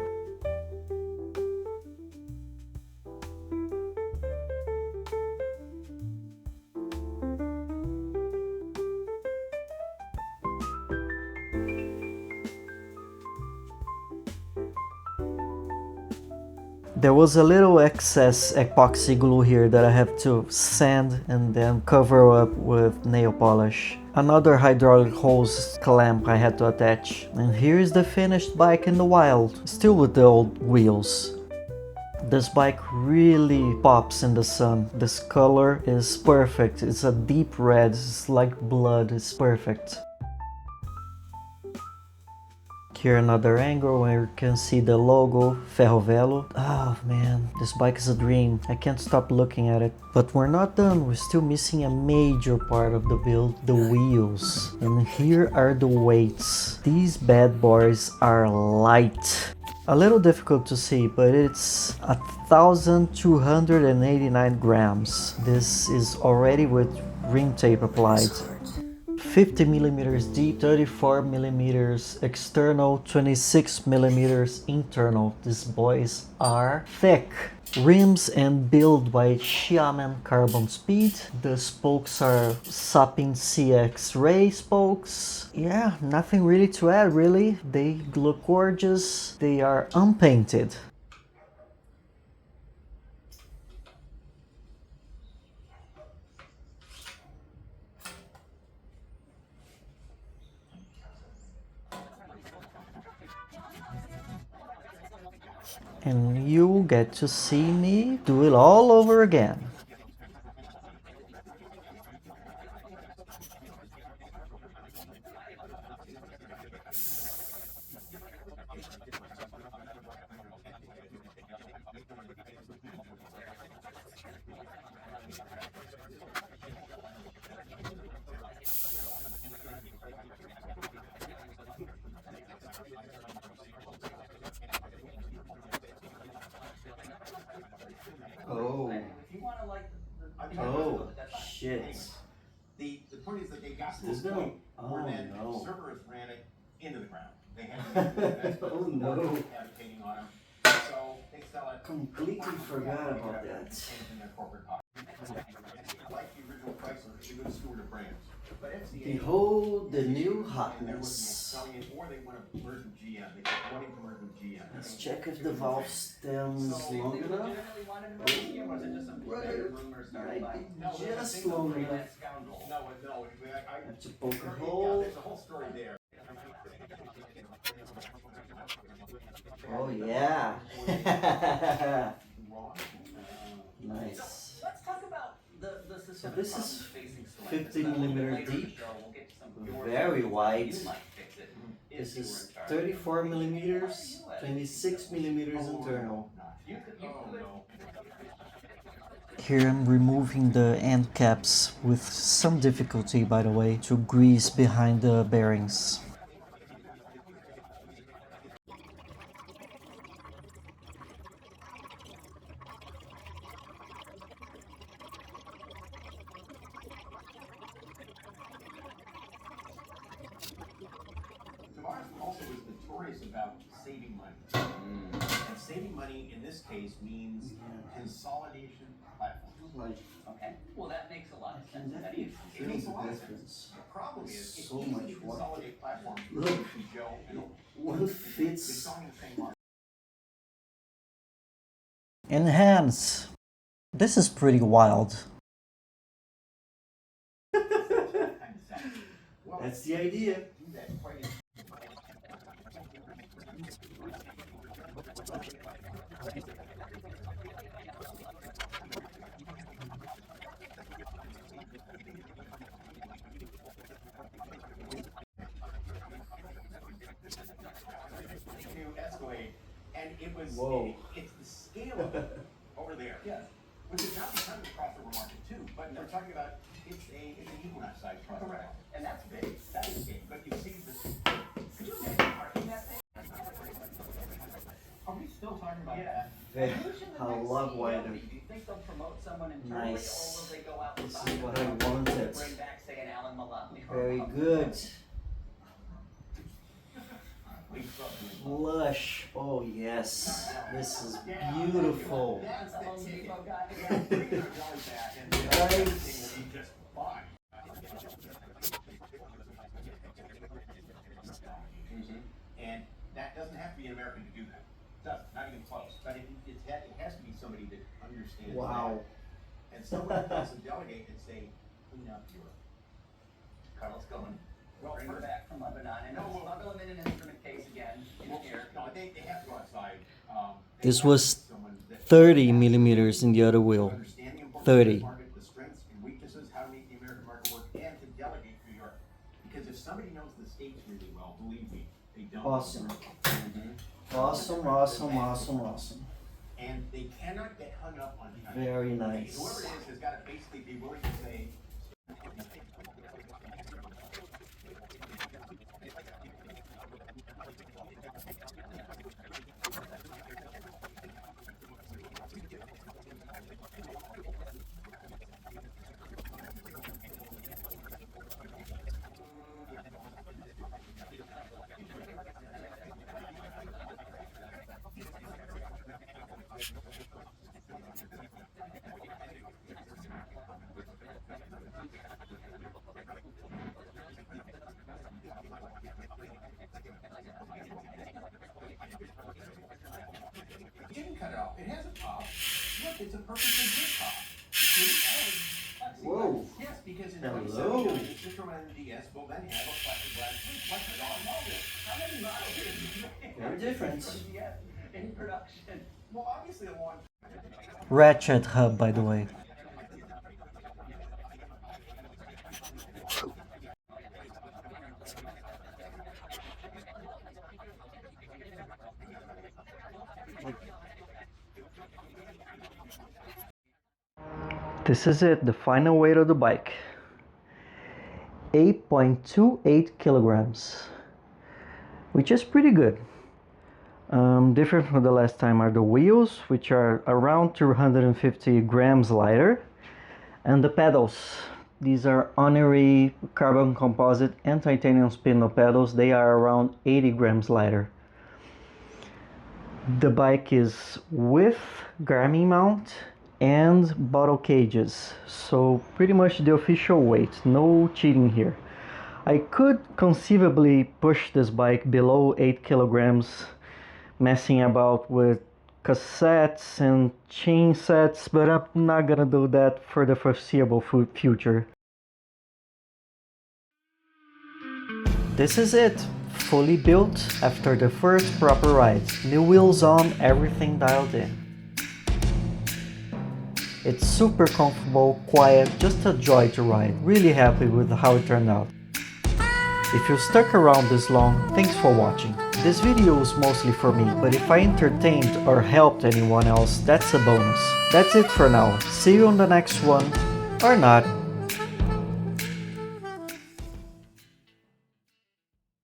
There was a little excess epoxy glue here that I have to sand and then cover up with nail polish. Another hydraulic hose clamp I had to attach. And here is the finished bike in the wild, still with the old wheels. This bike really pops in the sun. This color is perfect. It's a deep red, it's like blood, it's perfect. Here another angle where you can see the logo, Ferrovélo. Oh man, this bike is a dream. I can't stop looking at it. But we're not done, we're still missing a major part of the build, the wheels. And here are the weights. These bad boys are light. A little difficult to see, but it's 1,289 grams. This is already with ring tape applied. 50 millimeters deep, 34 millimeters external, 26 millimeters internal. These boys are thick. Rims and build by Xiamen Carbon Speed. The spokes are Sapin CX Ray spokes. Yeah, nothing really to add really. They look gorgeous. They are unpainted. And you get to see me do it all over again. Oh. Oh, shit. The point is that they got to This a point gonna- where oh, then no. Cerberus ran it into the ground. They had to make new investments, Oh, no. habitating on them. So they sell it. Completely forgot about that. In their corporate pocket. Like the original Chrysler, it's a good steward of brands. But FCA, Behold the new and they're looking at hotness. selling it, or they want to merge with GM. They wanting to merge with GM. Let's check if the valve stem is long enough. Right, just long enough. No, I have to poke a yeah, hole. there's a whole story there. Oh yeah. Nice. Let's talk about the So system. this is 50mm deep, very wide. This is 34mm, 26mm internal. Here I'm removing the end caps with some difficulty, by the way, to grease behind the bearings. Tavares also is notorious about saving money. And saving money in this case means consolidation platforms. Okay. Well, that makes a lot of sense. That It is. makes a lot of sense. The problem is it's So easy much to work. consolidate platforms Look. between Joe and One They're fits. selling the same market. Enhance. This is pretty wild. That's the idea. To Escalade, and it was Whoa. it's the scale of it over there. Yeah. Which is not becoming a crossover market too, but we're talking about it's an Equinox size crossover market. And that's big. That is big. But you see the could you imagine parking that thing? Are we still talking about that? Very, a lot wider. Do you think they'll promote someone internally, Nice. or will they go outside? This is what I and wanted. Bring back, say, an Alan Mulally. Very good. Lush. Oh yes. This is beautiful. That's the Home Depot guy. Nice. And that doesn't have to be an American to do that. Doesn't, not even close. But it has to be somebody that understands Wow. that. And someone that doesn't delegate and say, clean up Europe. Carl's going. Well, Bring her back from Lebanon and smuggle him in an instrument case again in here. No, they have to go outside. This was 30mm in the other wheel. 30. The strengths and weaknesses, how to make the American market work, and to delegate through Europe. Because if somebody knows the States really well, believe me, they don't. Awesome. Awesome, awesome, awesome, awesome. And they cannot get hung up on China. Very nice. Whoever it is has got to basically be willing to say, Whoa. Yes, because in Hello. 27 the system and DS will then have a plexiglass reflector on model. How many models? Very different. In production. Well, obviously a long Ratchet hub, by the way. This is it, the final weight of the bike. 8.28 kilograms, which is pretty good. Different from the last time are the wheels, which are around 250 grams lighter, and the pedals. These are honorary carbon composite and titanium spindle pedals. They are around 80 grams lighter. The bike is with Garmin mount and bottle cages, so pretty much the official weight, no cheating here. I could conceivably push this bike below 8 kilograms, messing about with cassettes and chain sets, but I'm not gonna do that for the foreseeable future. This is it, fully built after the first proper ride. New wheels on, everything dialed in. It's super comfortable, quiet, just a joy to ride. Really happy with how it turned out. If you stuck around this long, thanks for watching. This video is mostly for me, but if I entertained or helped anyone else, that's a bonus. That's it for now. See you on the next one, or not.